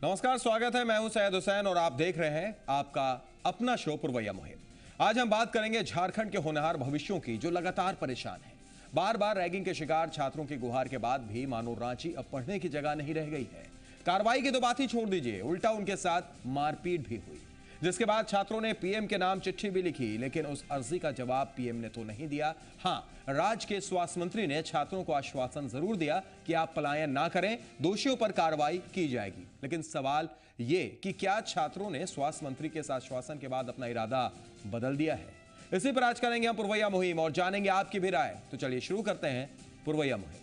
नमस्कार, स्वागत है। मैं हूं सैयद हुसैन और आप देख रहे हैं आपका अपना शो पुरवैया मुहिम। आज हम बात करेंगे झारखंड के होनहार भविष्यों की जो लगातार परेशान हैं। बार बार रैगिंग के शिकार छात्रों की गुहार के बाद भी मानो रांची अब पढ़ने की जगह नहीं रह गई है। कार्रवाई की तो बात ही छोड़ दीजिए, उल्टा उनके साथ मारपीट भी हुई, जिसके बाद छात्रों ने पीएम के नाम चिट्ठी भी लिखी, लेकिन उस अर्जी का जवाब पीएम ने तो नहीं दिया। हां, राज्य के स्वास्थ्य मंत्री ने छात्रों को आश्वासन जरूर दिया कि आप पलायन ना करें, दोषियों पर कार्रवाई की जाएगी। लेकिन सवाल ये कि क्या छात्रों ने स्वास्थ्य मंत्री के इस आश्वासन के बाद अपना इरादा बदल दिया है? इसी पर आज करेंगे हम पुरवैया मुहिम और जानेंगे आपकी भी राय। तो चलिए शुरू करते हैं पुरवैया मुहिम।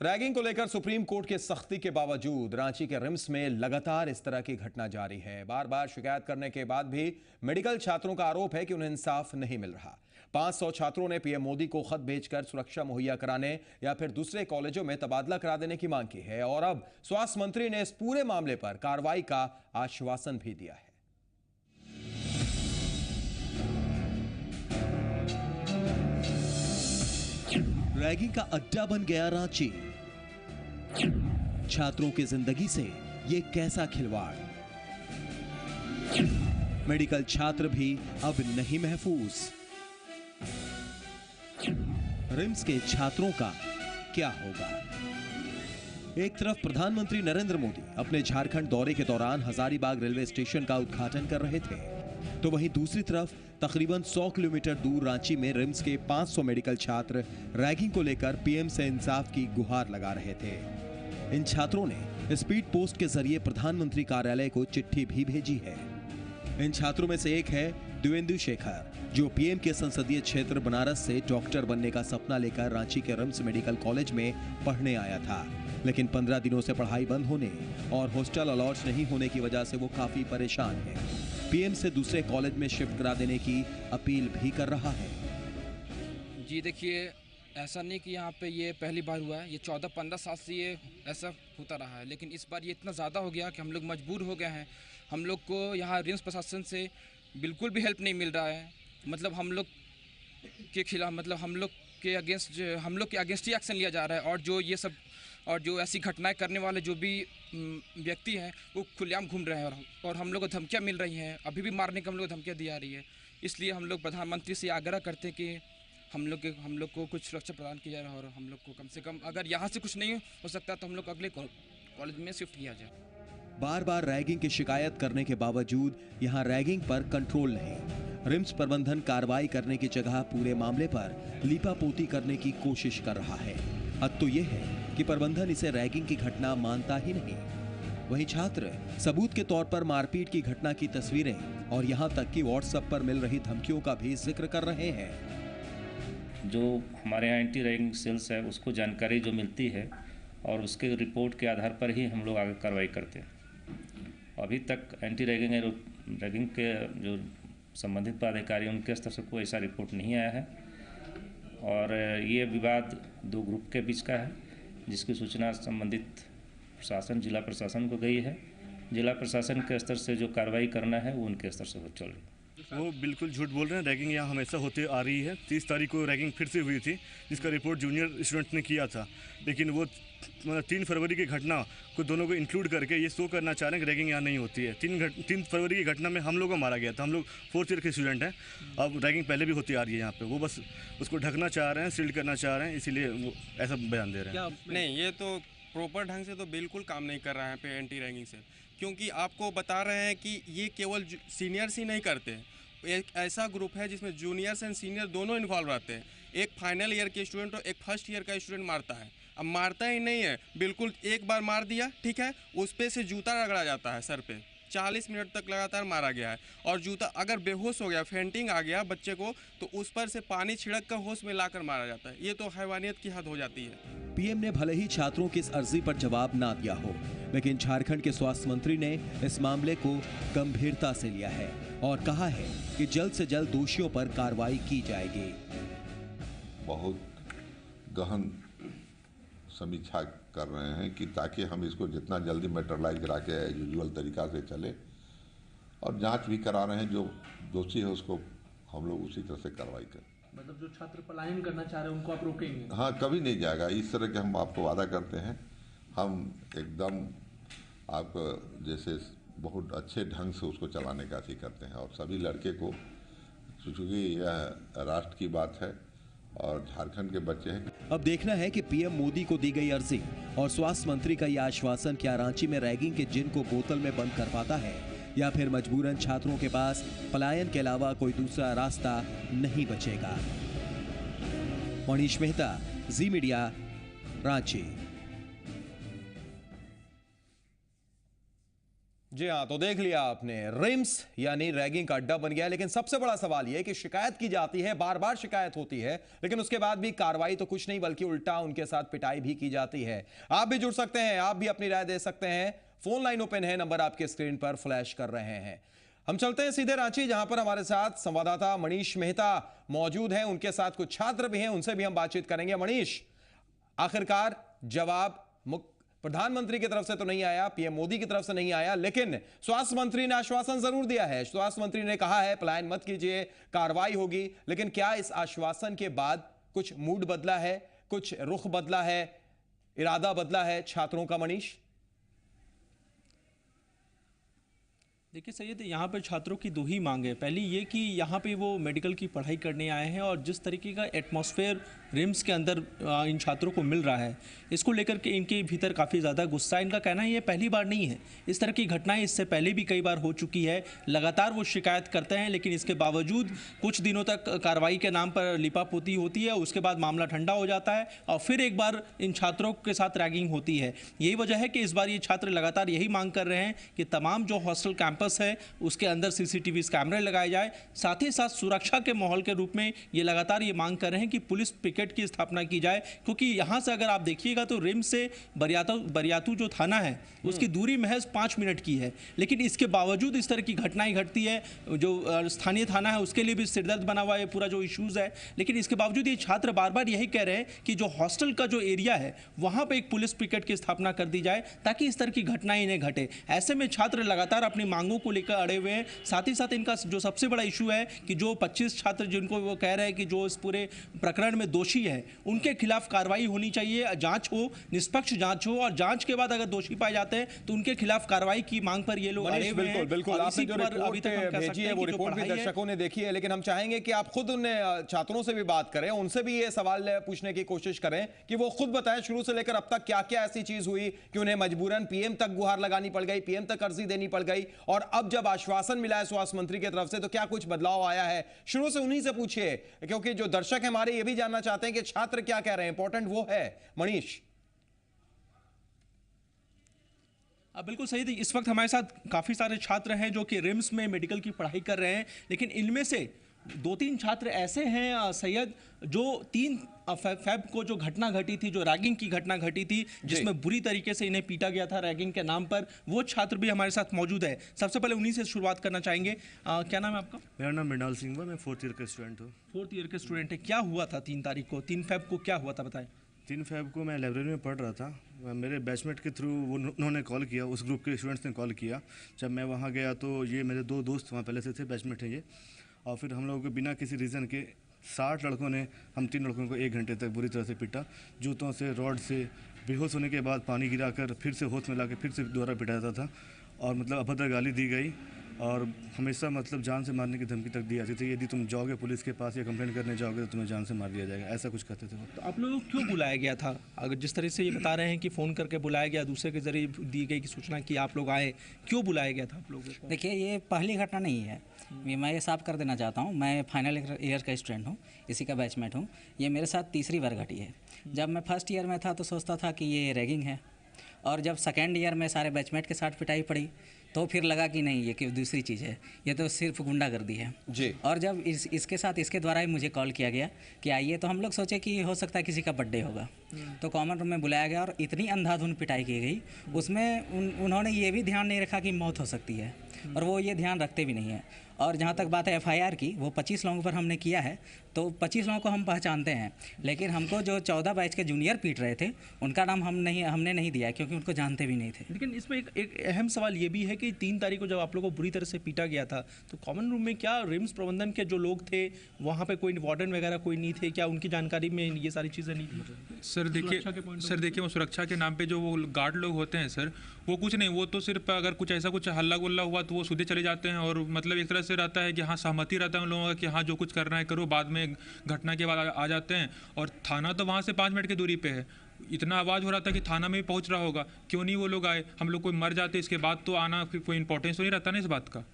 रैगिंग को लेकर सुप्रीम कोर्ट के सख्ती के बावजूद रांची के रिम्स में लगातार इस तरह की घटना जारी है। बार बार शिकायत करने के बाद भी मेडिकल छात्रों का आरोप है कि उन्हें इंसाफ नहीं मिल रहा। 500 छात्रों ने पीएम मोदी को खत भेजकर सुरक्षा मुहैया कराने या फिर दूसरे कॉलेजों में तबादला करा देने की मांग की है और अब स्वास्थ्य मंत्री ने इस पूरे मामले पर कार्रवाई का आश्वासन भी दिया है। रैगिंग का अड्डा बन गया रांची। छात्रों की जिंदगी से ये कैसा खिलवाड़। मेडिकल छात्र भी अब नहीं महफूज। रिम्स के छात्रों का क्या होगा? एक तरफ प्रधानमंत्री नरेंद्र मोदी अपने झारखंड दौरे के दौरान हजारीबाग रेलवे स्टेशन का उद्घाटन कर रहे थे, तो वहीं दूसरी तरफ तकरीबन 100 किलोमीटर दूर रांची में रिम्स के 500 मेडिकल छात्र रैगिंग को लेकर पीएम से इंसाफ की गुहार लगा रहे थे। इन छात्रों ने स्पीड पोस्ट के जरिए प्रधानमंत्री कार्यालय को चिट्ठी भी भेजी है। इन छात्रों में से एक है देवेंदु शेखर, जो पीएम के संसदीय क्षेत्र बनारस से डॉक्टर बनने का सपना लेकर रांची के रिम्स मेडिकल कॉलेज में पढ़ने आया था, लेकिन 15 दिनों से पढ़ाई बंद होने और हॉस्टल अलॉट नहीं होने की वजह से वो काफी परेशान है। पीएम से दूसरे कॉलेज में शिफ्ट करा देने की अपील भी कर रहा है। जी देखिए, ऐसा नहीं कि यहाँ पे ये पहली बार हुआ है, ये 14-15 साल से ये ऐसा होता रहा है, लेकिन इस बार ये इतना ज़्यादा हो गया कि हम लोग मजबूर हो गए हैं। हम लोग को यहाँ रिम्स प्रशासन से बिल्कुल भी हेल्प नहीं मिल रहा है। मतलब हम लोग के खिलाफ, मतलब हम लोग के अगेंस्ट ही एक्शन लिया जा रहा है, और जो ऐसी घटनाएं करने वाले जो भी व्यक्ति हैं वो खुलेआम घूम रहे हैं और हम लोग को धमकियाँ मिल रही हैं। अभी भी मारने की हम लोग को धमकियाँ दी जा रही है। इसलिए हम लोग प्रधानमंत्री से आग्रह करते हैं कि हम लोग को कुछ सुरक्षा प्रदान की जाए और हम लोग को कम से कम, अगर यहाँ से कुछ नहीं हो सकता तो हम लोग अगले कॉलेज में शिफ्ट किया जाए। बार बार रैगिंग की शिकायत करने के बावजूद यहाँ रैगिंग पर कंट्रोल नहीं। रिम्स प्रबंधन कार्रवाई करने की जगह पूरे मामले पर लीपापोती करने की कोशिश कर रहा है। हद तो यह है कि प्रबंधन इसे रैगिंग की घटना मानता ही नहीं। वहीं छात्र सबूत के तौर पर मारपीट की घटना की तस्वीरें और यहाँ तक कि व्हाट्सएप पर मिल रही धमकियों का भी जिक्र कर रहे हैं। जो हमारे यहाँ एंटी रैगिंग सेल्स है उसको जानकारी जो मिलती है और उसके रिपोर्ट के आधार पर ही हम लोग आगे कार्रवाई करते हैं। अभी तक एंटी रैगिंग के जो संबंधित पदाधिकारी उनके स्तर से कोई ऐसा रिपोर्ट नहीं आया है और ये विवाद 2 ग्रुप के बीच का है, जिसकी सूचना संबंधित प्रशासन, जिला प्रशासन को गई है। जिला प्रशासन के स्तर से जो कार्रवाई करना है वो उनके स्तर से हो चल रही है। वो बिल्कुल झूठ बोल रहे हैं। रैगिंग यहाँ हमेशा होते आ रही है। 30 तारीख को रैगिंग फिर से हुई थी, जिसका रिपोर्ट जूनियर स्टूडेंट ने किया था, लेकिन वो 3 फरवरी की घटना को दोनों को इंक्लूड करके ये शो करना चाह रहे हैं कि रैगिंग यहाँ नहीं होती है। 3 फरवरी की घटना में हम लोग को मारा गया था। हम लोग 4th ईयर के स्टूडेंट हैं। अब रैगिंग पहले भी होती आ रही है यहाँ पे, वो बस उसको ढकना चाह रहे हैं, सील्ड करना चाह रहे हैं, इसीलिए वो ऐसा बयान दे रहे हैं। नहीं, ये तो प्रॉपर ढंग से तो बिल्कुल काम नहीं कर रहा है पे एंटी रैगिंग से, क्योंकि आपको बता रहे हैं कि ये केवल सीनियर्स ही नहीं करते। एक ऐसा ग्रुप है जिसमें जूनियर्स एंड सीनियर दोनों इन्वॉल्व रहते हैं। एक फाइनल ईयर के स्टूडेंट और एक फर्स्ट ईयर का स्टूडेंट मारता है। अब मारता ही नहीं है, बिल्कुल एक बार मार दिया, ठीक है, उस पे से जूता रगड़ा जाता है सर पे। 40 मिनट तक लगातार मारा गया है और जूता अगर बेहोश हो गया, फेंटिंग आ गया बच्चे को, तो उस पर से पानी छिड़क कर होश में लाकर मारा जाता है। ये तो हैवानियत की हद हो जाती है। पीएम ने भले ही छात्रों की इस अर्जी पर जवाब ना दिया हो, लेकिन झारखंड के स्वास्थ्य मंत्री ने इस मामले को गंभीरता से लिया है और कहा है कि जल्द से जल्द दोषियों पर कार्रवाई की जाएगी। बहुत गहन समीक्षा कर रहे हैं कि ताकि हम इसको जितना जल्दी मेटरलाइज करा के यूजुअल तरीका से चले, और जांच भी करा रहे हैं। जो दोषी है उसको हम लोग उसी तरह से कार्रवाई करें। मतलब जो छात्र पलायन करना चाह रहे हैं उनको आप रोकेंगे? हाँ, कभी नहीं जाएगा। इस तरह के हम आपको वादा करते हैं। हम एकदम आप जैसे बहुत अच्छे ढंग से उसको चलाने का अथी करते हैं, और सभी लड़के को, चूँकि यह राष्ट्र की बात है और झारखंड के बच्चे हैं। अब देखना है कि पीएम मोदी को दी गई अर्जी और स्वास्थ्य मंत्री का यह आश्वासन क्या रांची में रैगिंग के जिन को बोतल में बंद कर पाता है, या फिर मजबूरन छात्रों के पास पलायन के अलावा कोई दूसरा रास्ता नहीं बचेगा। मनीष मेहता, जी मीडिया, रांची। जी हाँ, तो देख लिया आपने, रिम्स यानी रैगिंग का अड्डा बन गया। लेकिन सबसे बड़ा सवाल यह है कि शिकायत की जाती है, बार बार शिकायत होती है, लेकिन उसके बाद भी कार्रवाई तो कुछ नहीं, बल्कि उल्टा उनके साथ पिटाई भी की जाती है। आप भी जुड़ सकते हैं, आप भी अपनी राय दे सकते हैं। फोन लाइन ओपन है, नंबर आपके स्क्रीन पर फ्लैश कर रहे हैं। हम चलते हैं सीधे रांची, जहां पर हमारे साथ संवाददाता मनीष मेहता मौजूद हैं। उनके साथ कुछ छात्र भी हैं, उनसे भी हम बातचीत करेंगे। मनीष, आखिरकार जवाब प्रधानमंत्री की तरफ से तो नहीं आया, पीएम मोदी की तरफ से नहीं आया, लेकिन स्वास्थ्य मंत्री ने आश्वासन जरूर दिया है। स्वास्थ्य मंत्री ने कहा है पलायन मत कीजिए, कार्रवाई होगी। लेकिन क्या इस आश्वासन के बाद कुछ मूड बदला है, कुछ रुख बदला है, इरादा बदला है छात्रों का? मनीष, देखिए सैयद, यहाँ पर छात्रों की दो ही मांग है। पहली ये कि यहाँ पे वो मेडिकल की पढ़ाई करने आए हैं, और जिस तरीके का एटमॉस्फेयर रिम्स के अंदर इन छात्रों को मिल रहा है, इसको लेकर के इनके भीतर काफ़ी ज़्यादा गुस्सा है। इनका कहना है ये पहली बार नहीं है, इस तरह की घटनाएं इससे पहले भी कई बार हो चुकी है। लगातार वो शिकायत करते हैं, लेकिन इसके बावजूद कुछ दिनों तक कार्रवाई के नाम पर लिपापोती होती है, उसके बाद मामला ठंडा हो जाता है और फिर एक बार इन छात्रों के साथ रैगिंग होती है। यही वजह है कि इस बार ये छात्र लगातार यही मांग कर रहे हैं कि तमाम जो हॉस्टल कैंपस है उसके अंदर सीसीटीवी कैमरे लगाए जाए। साथ ही साथ सुरक्षा के माहौल के रूप में ये लगातार ये मांग कर रहे हैं कि पुलिस पिकेट की स्थापना की जाए, क्योंकि यहां से अगर आप देखिएगा तो रिम्स से बरियातू जो थाना है उसकी दूरी महज 5 मिनट की है, लेकिन इसके बावजूद इस तरह की घटनाएं घटती है। जो स्थानीय थाना है उसके लिए भी सिरदर्द बना हुआ है पूरा जो इश्यूज है, लेकिन इसके बावजूद ये छात्र बार बार यही कह रहे हैं कि जो हॉस्टल का जो एरिया है वहां पर एक पुलिस पिकेट की स्थापना कर दी जाए, ताकि इस तरह की घटनाएं इन्हें घटे। ऐसे में छात्र लगातार अपनी मांगों को लेकर अड़े हुए हैं। साथ ही साथ इनका जो सबसे बड़ा इशू है कि जो 25 छात्र जिनको वो कह रहे हैं कि जो इस पूरे प्रकरण में दोषी है, उनके खिलाफ कार्रवाई होनी चाहिए, जांच हो, निष्पक्ष जांच हो, और जांच के बाद अगर दोषी पाए जाते हैं तो उनके खिलाफ कार्रवाई की मांग पर ये लोग अड़े हुए हैं। बिल्कुल, आपने जो रिपोर्ट भेजी है वो रिपोर्ट भी दर्शकों ने देखी है, लेकिन हम चाहेंगे कि आप खुद उन छात्रों से भी बात करें, उनसे भी ये सवाल पूछने की कोशिश करें कि वो खुद बताएं शुरू से लेकर अब तक क्या क्या ऐसी चीज हुई कि उन्हें मजबूरन पीएम तक गुहार लगानी पड़ गई, पीएम तक अर्जी देनी पड़ गई, और अब जब आश्वासन मिला है स्वास्थ्य मंत्री की तरफ से तो क्या कुछ बदलाव आया है? शुरू से उन्हीं से पूछिए, क्योंकि जो दर्शक हमारे ये भी जानना चाहते हैं कि छात्र क्या कह रहे हैं, इंपॉर्टेंट वो है। मनीष, बिल्कुल सही थी। इस वक्त हमारे साथ काफ़ी सारे छात्र हैं जो कि रिम्स में मेडिकल की पढ़ाई कर रहे हैं, लेकिन इनमें से 2-3 छात्र ऐसे हैं सैयद जो 3 फेब को जो घटना घटी थी, जो रैगिंग की घटना घटी थी, जिसमें बुरी तरीके से इन्हें पीटा गया था रैगिंग के नाम पर, वो छात्र भी हमारे साथ मौजूद है। सबसे पहले उन्हीं से शुरुआत करना चाहेंगे। क्या नाम है आपका? मेरा नाम मृणाल सिंह है, मैं 4th ईयर का स्टूडेंट हूँ। 4th ईयर के स्टूडेंट है। क्या हुआ था 3 तारीख को, 3 फेब को क्या हुआ था, बताएं। 3 फेब को मैं लाइब्रेरी में पढ़ रहा था, मेरे बैचमेट के थ्रू उन्होंने कॉल किया, उस ग्रुप के स्टूडेंट्स ने कॉल किया। जब मैं वहाँ गया तो ये मेरे 2 दोस्त वहाँ पहले से थे, बैचमेट हैं ये, और फिर हम लोगों को बिना किसी रीज़न के 60 लड़कों ने हम 3 लड़कों को 1 घंटे तक बुरी तरह से पीटा। जूतों से, रॉड से, बेहोश होने के बाद पानी गिराकर फिर से होश में लाकर फिर से दोबारा पिटाया जाता था, और मतलब अभद्र गाली दी गई, और हमेशा मतलब जान से मारने की धमकी तक दी जाती थी। यदि तुम जाओगे पुलिस के पास या कंप्लेंट करने जाओगे तो तुम्हें जान से मार दिया जाएगा, ऐसा कुछ कहते थे वो। तो आप लोगों को क्यों बुलाया गया था? अगर जिस तरह से ये बता रहे हैं कि फ़ोन करके बुलाया गया, दूसरे के जरिए दी गई कि सूचना कि आप लोग आए, क्यों बुलाया गया था आप लोगों को? देखिए, ये पहली घटना नहीं है, मैं ये साफ कर देना चाहता हूँ। मैं फाइनल ईयर का स्टूडेंट हूँ, इसी का बैचमेट हूँ। ये मेरे साथ 3री बार घटी है। जब मैं फर्स्ट ईयर में था तो सोचता था कि ये रैगिंग है, और जब सेकेंड ईयर में सारे बैचमेट के साथ पिटाई पड़ी तो फिर लगा कि नहीं, ये कि दूसरी चीज़ है, ये तो सिर्फ गुंडागर्दी है जी। और जब इसके साथ इसके द्वारा ही मुझे कॉल किया गया कि आइए, तो हम लोग सोचे कि हो सकता है किसी का बर्थडे होगा, तो कॉमन रूम में बुलाया गया और इतनी अंधाधुंध पिटाई की गई। उसमें उन्होंने ये भी ध्यान नहीं रखा कि मौत हो सकती है, और वो ये ध्यान रखते भी नहीं है। और जहाँ तक बात है FIR की, वो 25 लोगों पर हमने किया है, तो 25 लोगों को हम पहचानते हैं, लेकिन हमको जो 14 बैच के जूनियर पीट रहे थे उनका नाम हमने नहीं दिया क्योंकि उनको जानते भी नहीं थे। लेकिन इसमें एक अहम सवाल ये भी है कि 3 तारीख को जब आप लोगों को बुरी तरह से पीटा गया था, तो कॉमन रूम में क्या रिम्स प्रबंधन के जो लोग थे वहाँ पे कोई वार्डन वगैरह कोई नहीं थे? क्या उनकी जानकारी में ये सारी चीज़ें नहीं थी? सर देखिए वो सुरक्षा के नाम पे जो वो गार्ड लोग होते हैं सर, वो कुछ नहीं, वो तो सिर्फ अगर कुछ ऐसा कुछ हल्ला गुल्ला हुआ तो वो सीधे चले जाते हैं, और मतलब एक तरह से रहता है कि हाँ सहमति रहता है उन लोगों का कि हाँ जो कुछ करना है करो, बाद में घटना के बाद आ जाते हैं। और थाना तो वहाँ से 5 मिनट की दूरी पे है, इतना आवाज़ हो रहा था कि थाना में भी पहुँच रहा होगा, क्यों नहीं वो लोग आए? हम लोग कोई मर जाते इसके बाद तो आना कोई इंपॉर्टेंस तो नहीं रहता ना इस बात का।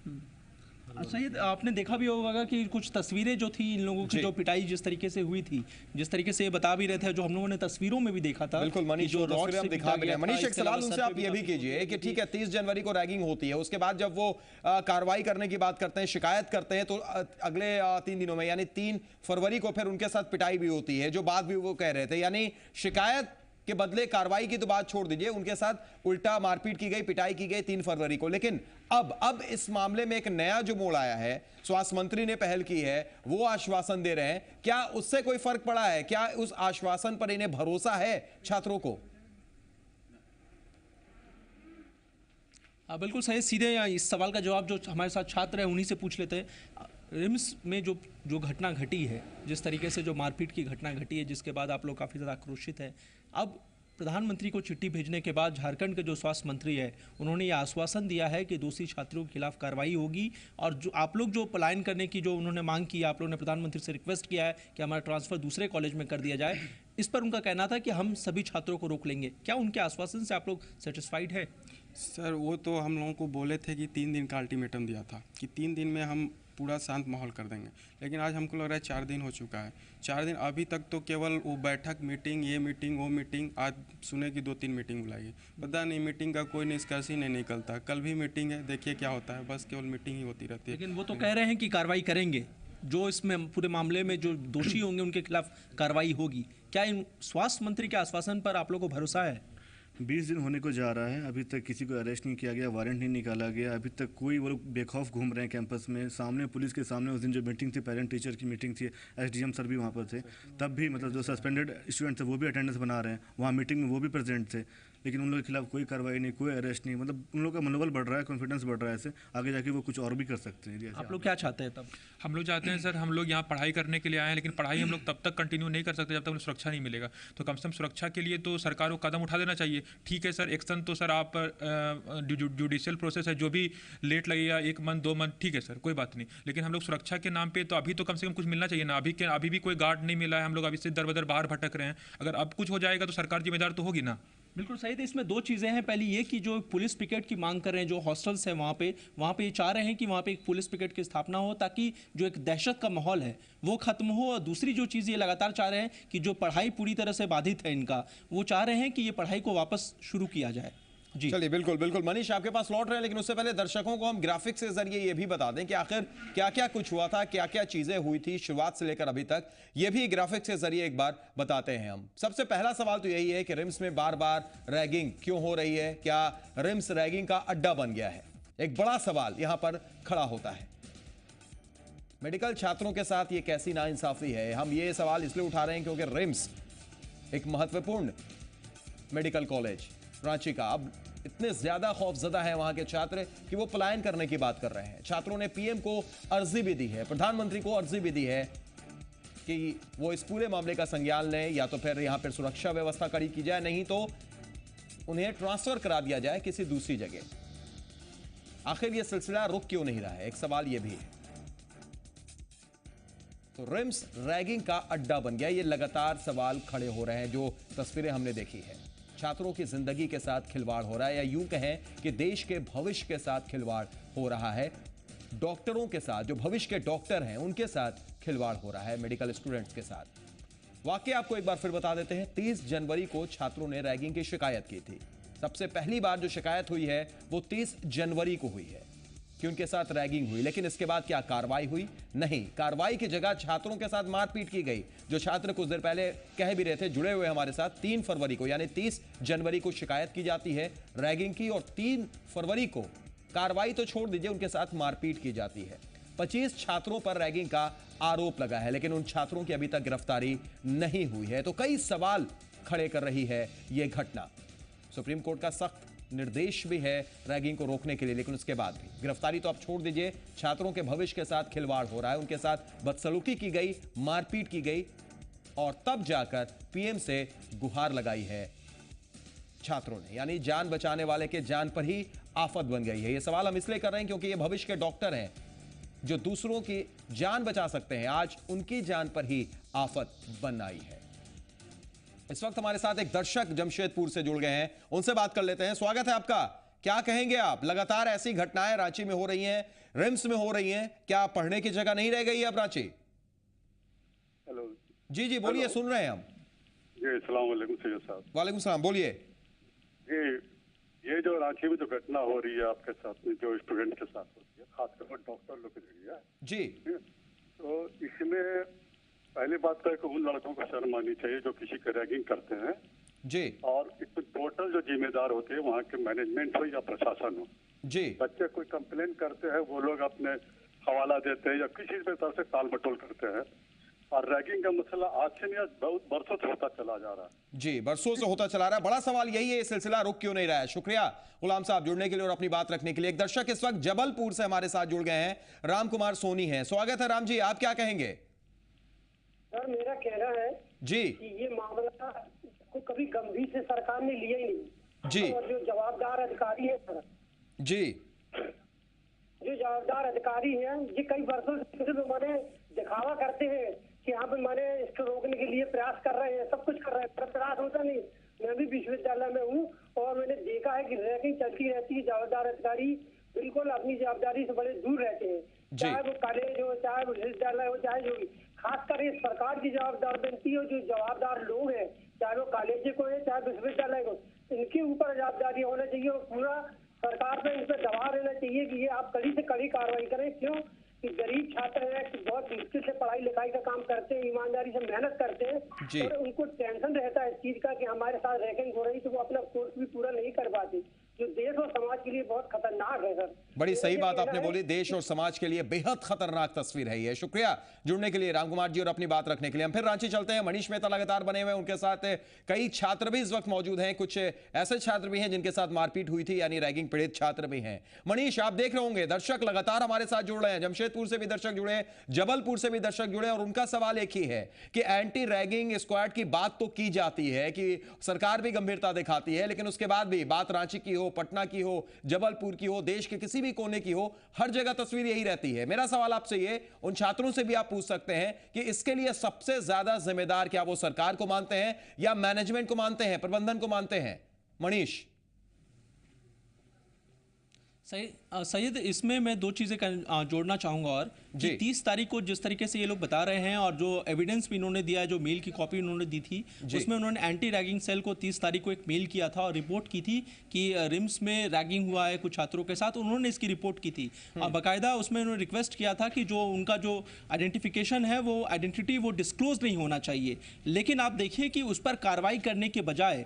अच्छा, ये आपने देखा भी होगा कि कुछ तस्वीरें जो थी इन लोगों की, जो पिटाई जिस तरीके से हुई थी, जिस तरीके से ये बता भी रहे थे, जो हम लोगों ने तस्वीरों में भी देखा था। बिल्कुल मनीष, जो तस्वीरें हम दिखा भी रहे हैं। मनीष, एक सवाल उनसे आप ये भी कीजिए कि ठीक है 30 जनवरी को रैगिंग होती है, उसके बाद जब वो कार्रवाई करने की बात करते हैं, शिकायत करते हैं, तो अगले 3 दिनों में यानी 3 फरवरी को फिर उनके साथ पिटाई भी होती है, जो बात भी वो कह रहे थे, यानी शिकायत के बदले कार्रवाई की तो बात छोड़ दीजिए, उनके साथ उल्टा मारपीट की गई, पिटाई की गई 3 फरवरी को। लेकिन अब इस मामले में एक नया जो मोड़ आया है, स्वास्थ्य मंत्री ने पहल की है, वो आश्वासन दे रहे हैं, क्या उससे कोई फर्क पड़ा है? क्या उस आश्वासन पर इन्हें भरोसा है छात्रों को? बिल्कुल सही। सीधे इस सवाल का जवाब जो हमारे साथ छात्र हैं उन्हीं से पूछ लेते हैं। रिम्स में जो घटना घटी है, जिस तरीके से जो मारपीट की घटना घटी है, जिसके बाद आप लोग काफ़ी ज़्यादा आक्रोशित हैं, अब प्रधानमंत्री को चिट्ठी भेजने के बाद झारखंड के जो स्वास्थ्य मंत्री है उन्होंने ये आश्वासन दिया है कि दोषी छात्रों के खिलाफ कार्रवाई होगी, और जो आप लोग जो पलायन करने की जो उन्होंने मांग की, आप लोगों ने प्रधानमंत्री से रिक्वेस्ट किया है कि हमारा ट्रांसफ़र दूसरे कॉलेज में कर दिया जाए, इस पर उनका कहना था कि हम सभी छात्रों को रोक लेंगे। क्या उनके आश्वासन से आप लोग सेटिस्फाइड है? सर वो तो हम लोगों को बोले थे कि 3 दिन का अल्टीमेटम दिया था कि 3 दिन में हम पूरा शांत माहौल कर देंगे, लेकिन आज हमको लग रहा है 4 दिन हो चुका है। 4 दिन अभी तक तो केवल वो बैठक, मीटिंग, ये मीटिंग, वो मीटिंग, आज सुने कि 2-3 मीटिंग बुलाई। पता नहीं मीटिंग का कोई निष्कर्ष ही नहीं निकलता। कल भी मीटिंग है, देखिए क्या होता है, बस केवल मीटिंग ही होती रहती है। लेकिन वो तो कह रहे हैं कि कार्रवाई करेंगे, जो इसमें पूरे मामले में जो दोषी होंगे उनके खिलाफ कार्रवाई होगी। क्या इन स्वास्थ्य मंत्री के आश्वासन पर आप लोग को भरोसा है? 20 दिन होने को जा रहा है, अभी तक किसी को अरेस्ट नहीं किया गया, वारंट नहीं निकाला गया, अभी तक कोई वो लोग बेखौफ घूम रहे हैं कैंपस में। सामने पुलिस के सामने उस दिन जो मीटिंग थी, पेरेंट टीचर की मीटिंग थी, SDM सर भी वहाँ पर थे, तब भी मतलब जो सस्पेंडेड स्टूडेंट थे वो भी अटेंडेंस बना रहे हैं, वहाँ मीटिंग में वो भी प्रेजेंट थे, लेकिन उन लोगों के खिलाफ कोई कार्रवाई नहीं, कोई अरेस्ट नहीं। मतलब उन लोगों का मनोबल बढ़ रहा है, कॉन्फिडेंस बढ़ रहा है, ऐसे आगे जाके वो कुछ और भी कर सकते हैं। आप लोग क्या चाहते हैं? तब हम लोग चाहते हैं सर, हम लोग यहाँ पढ़ाई करने के लिए आए हैं, लेकिन पढ़ाई हम लोग तब तक कंटिन्यू नहीं कर सकते जब तक हमें सुरक्षा नहीं मिलेगा। तो कम से कम सुरक्षा के लिए तो सरकार को कदम उठा देना चाहिए। ठीक है सर, एक्शन तो सर आप जुडिशियल प्रोसेस है, जो भी लेट लगेगा 1 मंथ 2 मंथ, ठीक है सर, कोई बात नहीं, लेकिन हम लोग सुरक्षा के नाम पे तो अभी तो कम से कम कुछ मिलना चाहिए ना। अभी भी कोई गार्ड नहीं मिला है, हम लोग अभी से दर बदर बाहर भटक रहे हैं। अगर अब कुछ हो जाएगा तो सरकार जिम्मेदार तो होगी ना। बिल्कुल सही। तो इसमें 2 चीज़ें हैं। पहली ये कि जो पुलिस पिकेट की मांग कर रहे हैं, जो हॉस्टल्स हैं वहाँ पे ये चाह रहे हैं कि वहाँ पे एक पुलिस पिकेट की स्थापना हो, ताकि जो एक दहशत का माहौल है वो खत्म हो। और दूसरी जो चीज़ ये लगातार चाह रहे हैं कि जो पढ़ाई पूरी तरह से बाधित है इनका, वो चाह रहे हैं कि ये पढ़ाई को वापस शुरू किया जाए। जी चलिए, बिल्कुल मनीष आपके पास लौट रहे हैं, लेकिन उससे पहले दर्शकों को हम ग्राफिक्स के जरिए ये भी बता दें कि आखिर क्या क्या कुछ हुआ था, क्या क्या चीजें हुई थी शुरुआत से लेकर अभी तक, ये भी ग्राफिक्स के जरिए एक बार बताते हैं हम। सबसे पहला सवाल तो यही है कि रिम्स में बार बार रैगिंग क्यों हो रही है? क्या रिम्स रैगिंग का अड्डा बन गया है? एक बड़ा सवाल यहां पर खड़ा होता है। मेडिकल छात्रों के साथ ये कैसी नाइंसाफी है? हम ये सवाल इसलिए उठा रहे हैं क्योंकि रिम्स एक महत्वपूर्ण मेडिकल कॉलेज रांची का, अब इतने ज्यादा खौफजदा है वहां के छात्र कि वो पलायन करने की बात कर रहे हैं। छात्रों ने पीएम को अर्जी भी दी है, प्रधानमंत्री को अर्जी भी दी है कि वो इस पूरे मामले का संज्ञान लें, या तो फिर यहां पर सुरक्षा व्यवस्था कड़ी की जाए, नहीं तो उन्हें ट्रांसफर करा दिया जाए किसी दूसरी जगह। आखिर यह सिलसिला रुक क्यों नहीं रहा है? एक सवाल यह भी है। तो रिम्स रैगिंग का अड्डा बन गया, ये लगातार सवाल खड़े हो रहे हैं। जो तस्वीरें हमने देखी है, छात्रों की जिंदगी के साथ खिलवाड़ हो रहा है, या यूं कहें कि देश के भविष्य के साथ खिलवाड़ हो रहा है। डॉक्टरों के साथ, जो भविष्य के डॉक्टर हैं, उनके साथ खिलवाड़ हो रहा है, मेडिकल स्टूडेंट्स के साथ। वाकया आपको एक बार फिर बता देते हैं। 30 जनवरी को छात्रों ने रैगिंग की शिकायत की थी। सबसे पहली बार जो शिकायत हुई है वो 30 जनवरी को हुई है कि उनके साथ रैगिंग हुई। लेकिन इसके बाद क्या कार्रवाई हुई? नहीं, कार्रवाई की जगह छात्रों के साथ मारपीट की गई। जो छात्र कुछ देर पहले कह भी रहे थे, जुड़े हुए हमारे साथ, 3 फरवरी को यानी 30 जनवरी को शिकायत की जाती है रैगिंग की, और 3 फरवरी को कार्रवाई तो छोड़ दीजिए, उनके साथ मारपीट की जाती है। 25 छात्रों पर रैगिंग का आरोप लगा है, लेकिन उन छात्रों की अभी तक गिरफ्तारी नहीं हुई है। तो कई सवाल खड़े कर रही है यह घटना। सुप्रीम कोर्ट का सख्त निर्देश भी है रैगिंग को रोकने के लिए, लेकिन उसके बाद भी गिरफ्तारी तो आप छोड़ दीजिए, छात्रों के भविष्य के साथ खिलवाड़ हो रहा है, उनके साथ बदसलूकी की गई, मारपीट की गई और तब जाकर पीएम से गुहार लगाई है छात्रों ने। यानी जान बचाने वाले के जान पर ही आफत बन गई है। यह सवाल हम इसलिए कर रहे हैं क्योंकि ये भविष्य के डॉक्टर हैं जो दूसरों की जान बचा सकते हैं, आज उनकी जान पर ही आफत बन आई है। इस वक्त हमारे साथ एक दर्शक जमशेदपुर से जुड़ गए हैं, उनसे बात कर लेते हैं। स्वागत है आपका, क्या कहेंगे आप? लगातार ऐसी घटनाएं रांची में हो रही हैं, रिम्स में हो रही हैं, क्या पढ़ने की जगह नहीं रह गई अब रांची? हेलो जी जी बोलिए, सुन रहे हैं हम जी। अस्सलाम वालेकुम सैयद साहब। वालेकुम सलाम, बोलिए जी, ये जो रांची में जो घटना हो रही है आपके साथ में, जो स्टूडेंट के साथ होती है, खासकर डॉक्टर लोग के जरिए जी, तो इसमें पहली बात तो है कि उन लड़कों को शर्म आनी चाहिए जो किसी की रैगिंग करते हैं जी, और इसमें टोटल जो जिम्मेदार होते हैं वहाँ के मैनेजमेंट हो या प्रशासन हो जी। बच्चे कोई कंप्लेन करते हैं, वो लोग अपने हवाला देते हैं या किसी भी तरह से टाल मटोल करते हैं। और रैगिंग का मसला आज से नहीं, आज बहुत बरसों से होता चला जा रहा है। जी, बरसों से होता चला रहा है। बड़ा सवाल यही है, ये सिलसिला रुक क्यों नहीं रहा है? शुक्रिया गुलाम साहब जुड़ने के लिए और अपनी बात रखने के लिए। एक दर्शक इस वक्त जबलपुर से हमारे साथ जुड़ गए हैं, राम कुमार सोनी हैं। स्वागत है राम जी, आप क्या कहेंगे? सर मेरा कहना है जी कि ये मामला को कभी गंभीर से सरकार ने लिया ही नहीं जी, और जो जवाबदार अधिकारी है सर, जी, जो जवाबदार अधिकारी हैं, ये कई वर्षों से सिर्फ मैंने दिखावा करते हैं कि यहाँ पे मैंने इसको रोकने के लिए प्रयास कर रहे हैं, सब कुछ कर रहे हैं, पर प्रयास होता नहीं। मैं भी विश्वविद्यालय में हूँ और मैंने देखा है कि रैगिंग चलती रहती है, जवाबदार अधिकारी बिल्कुल अपनी जवाबदारी से बड़े दूर रहते हैं, चाहे वो कॉलेज हो, चाहे वो विश्वविद्यालय हो, चाहे जो भी। खासकर ये सरकार की जवाबदार बनती है, जो जवाबदार लोग हैं, चाहे वो कॉलेज को है चाहे विश्वविद्यालय को, इनके ऊपर जवाबदारी होना चाहिए और पूरा सरकार पे इन पर दबाव रहना चाहिए कि ये आप कड़ी से कड़ी कार्रवाई करें। क्यों कि गरीब छात्र हैं, बहुत मुश्किल से पढ़ाई लिखाई का काम करते हैं, ईमानदारी से मेहनत करते हैं और उनको टेंशन रहता है इस चीज का कि हमारे साथ रैगिंग हो रही, तो वो अपना कोर्स भी पूरा नहीं कर पाते, जो देश और समाज के लिए बहुत खतरनाक है सर। बड़ी सही बात आपने बोली, देश और समाज के लिए बेहद खतरनाक तस्वीर है ये। शुक्रिया जुड़ने के लिए राम कुमार जी और अपनी बात रखने के लिए। हम फिर रांची चलते हैं, मनीष मेहता लगातार बने हुए हैं, उनके साथ कई छात्र भी इस वक्त मौजूद हैं, कुछ ऐसे छात्र भी हैं जिनके साथ मारपीट हुई थी, यानी रैगिंग पीड़ित छात्र भी हैं। मनीष, आप देख रहे होंगे दर्शक लगातार हमारे साथ जुड़ रहे हैं, जमशेदपुर से भी दर्शक जुड़े, जबलपुर से भी दर्शक जुड़े और उनका सवाल एक ही है कि एंटी रैगिंग स्क्वाड की बात तो की जाती है कि सरकार भी गंभीरता दिखाती है, लेकिन उसके बाद भी बात रांची की हो, पटना की हो, जबलपुर की हो, देश के किसी भी कोने की हो, हर जगह तस्वीर यही रहती है। मेरा सवाल आपसे ये, उन छात्रों से भी आप पूछ सकते हैं कि इसके लिए सबसे ज्यादा जिम्मेदार क्या वो सरकार को मानते हैं या मैनेजमेंट को मानते हैं, प्रबंधन को मानते हैं? मनीष। सैयद, इसमें मैं दो चीज़ें जोड़ना चाहूँगा और कि 30 तारीख को जिस तरीके से ये लोग बता रहे हैं और जो एविडेंस भी इन्होंने दिया है, जो मेल की कॉपी उन्होंने दी थी, उसमें उन्होंने एंटी रैगिंग सेल को 30 तारीख को एक मेल किया था और रिपोर्ट की थी कि रिम्स में रैगिंग हुआ है कुछ छात्रों के साथ, उन्होंने इसकी रिपोर्ट की थी। बाकायदा उसमें उन्होंने रिक्वेस्ट किया था कि जो उनका जो आइडेंटिफिकेशन है, वो आइडेंटिटी वो डिस्क्लोज नहीं होना चाहिए। लेकिन आप देखिए कि उस पर कार्रवाई करने के बजाय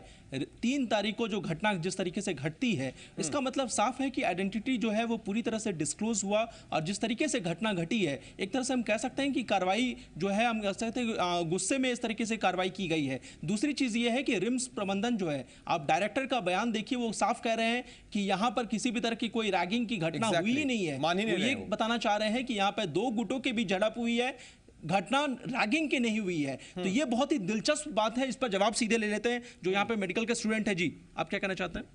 3 तारीख को जो घटना जिस तरीके से घटती है, इसका मतलब साफ है कि आइडेंटिटी जो है वो पूरी तरह से डिस्क्लोज हुआ और जिस तरीके से घटना घटी है, एक तरह से हम कह सकते हैं कि कार्रवाई जो है, हम कह सकते हैं गुस्से में इस तरीके से कार्रवाई की गई है। दूसरी चीज़ ये है कि रिम्स प्रबंधन जो है, आप डायरेक्टर का बयान देखिए, वो साफ कह रहे हैं कि यहाँ पर किसी भी तरह की कोई रैगिंग की घटना हुई ही नहीं है। वो ये बताना चाह रहे हैं कि यहाँ पर 2 गुटों के बीच झड़प हुई है, घटना रैगिंग की नहीं हुई है। तो ये बहुत ही दिलचस्प बात है, इस पर जवाब सीधे ले लेते हैं जो यहाँ पे मेडिकल के स्टूडेंट है। जी, आप क्या कहना चाहते हैं?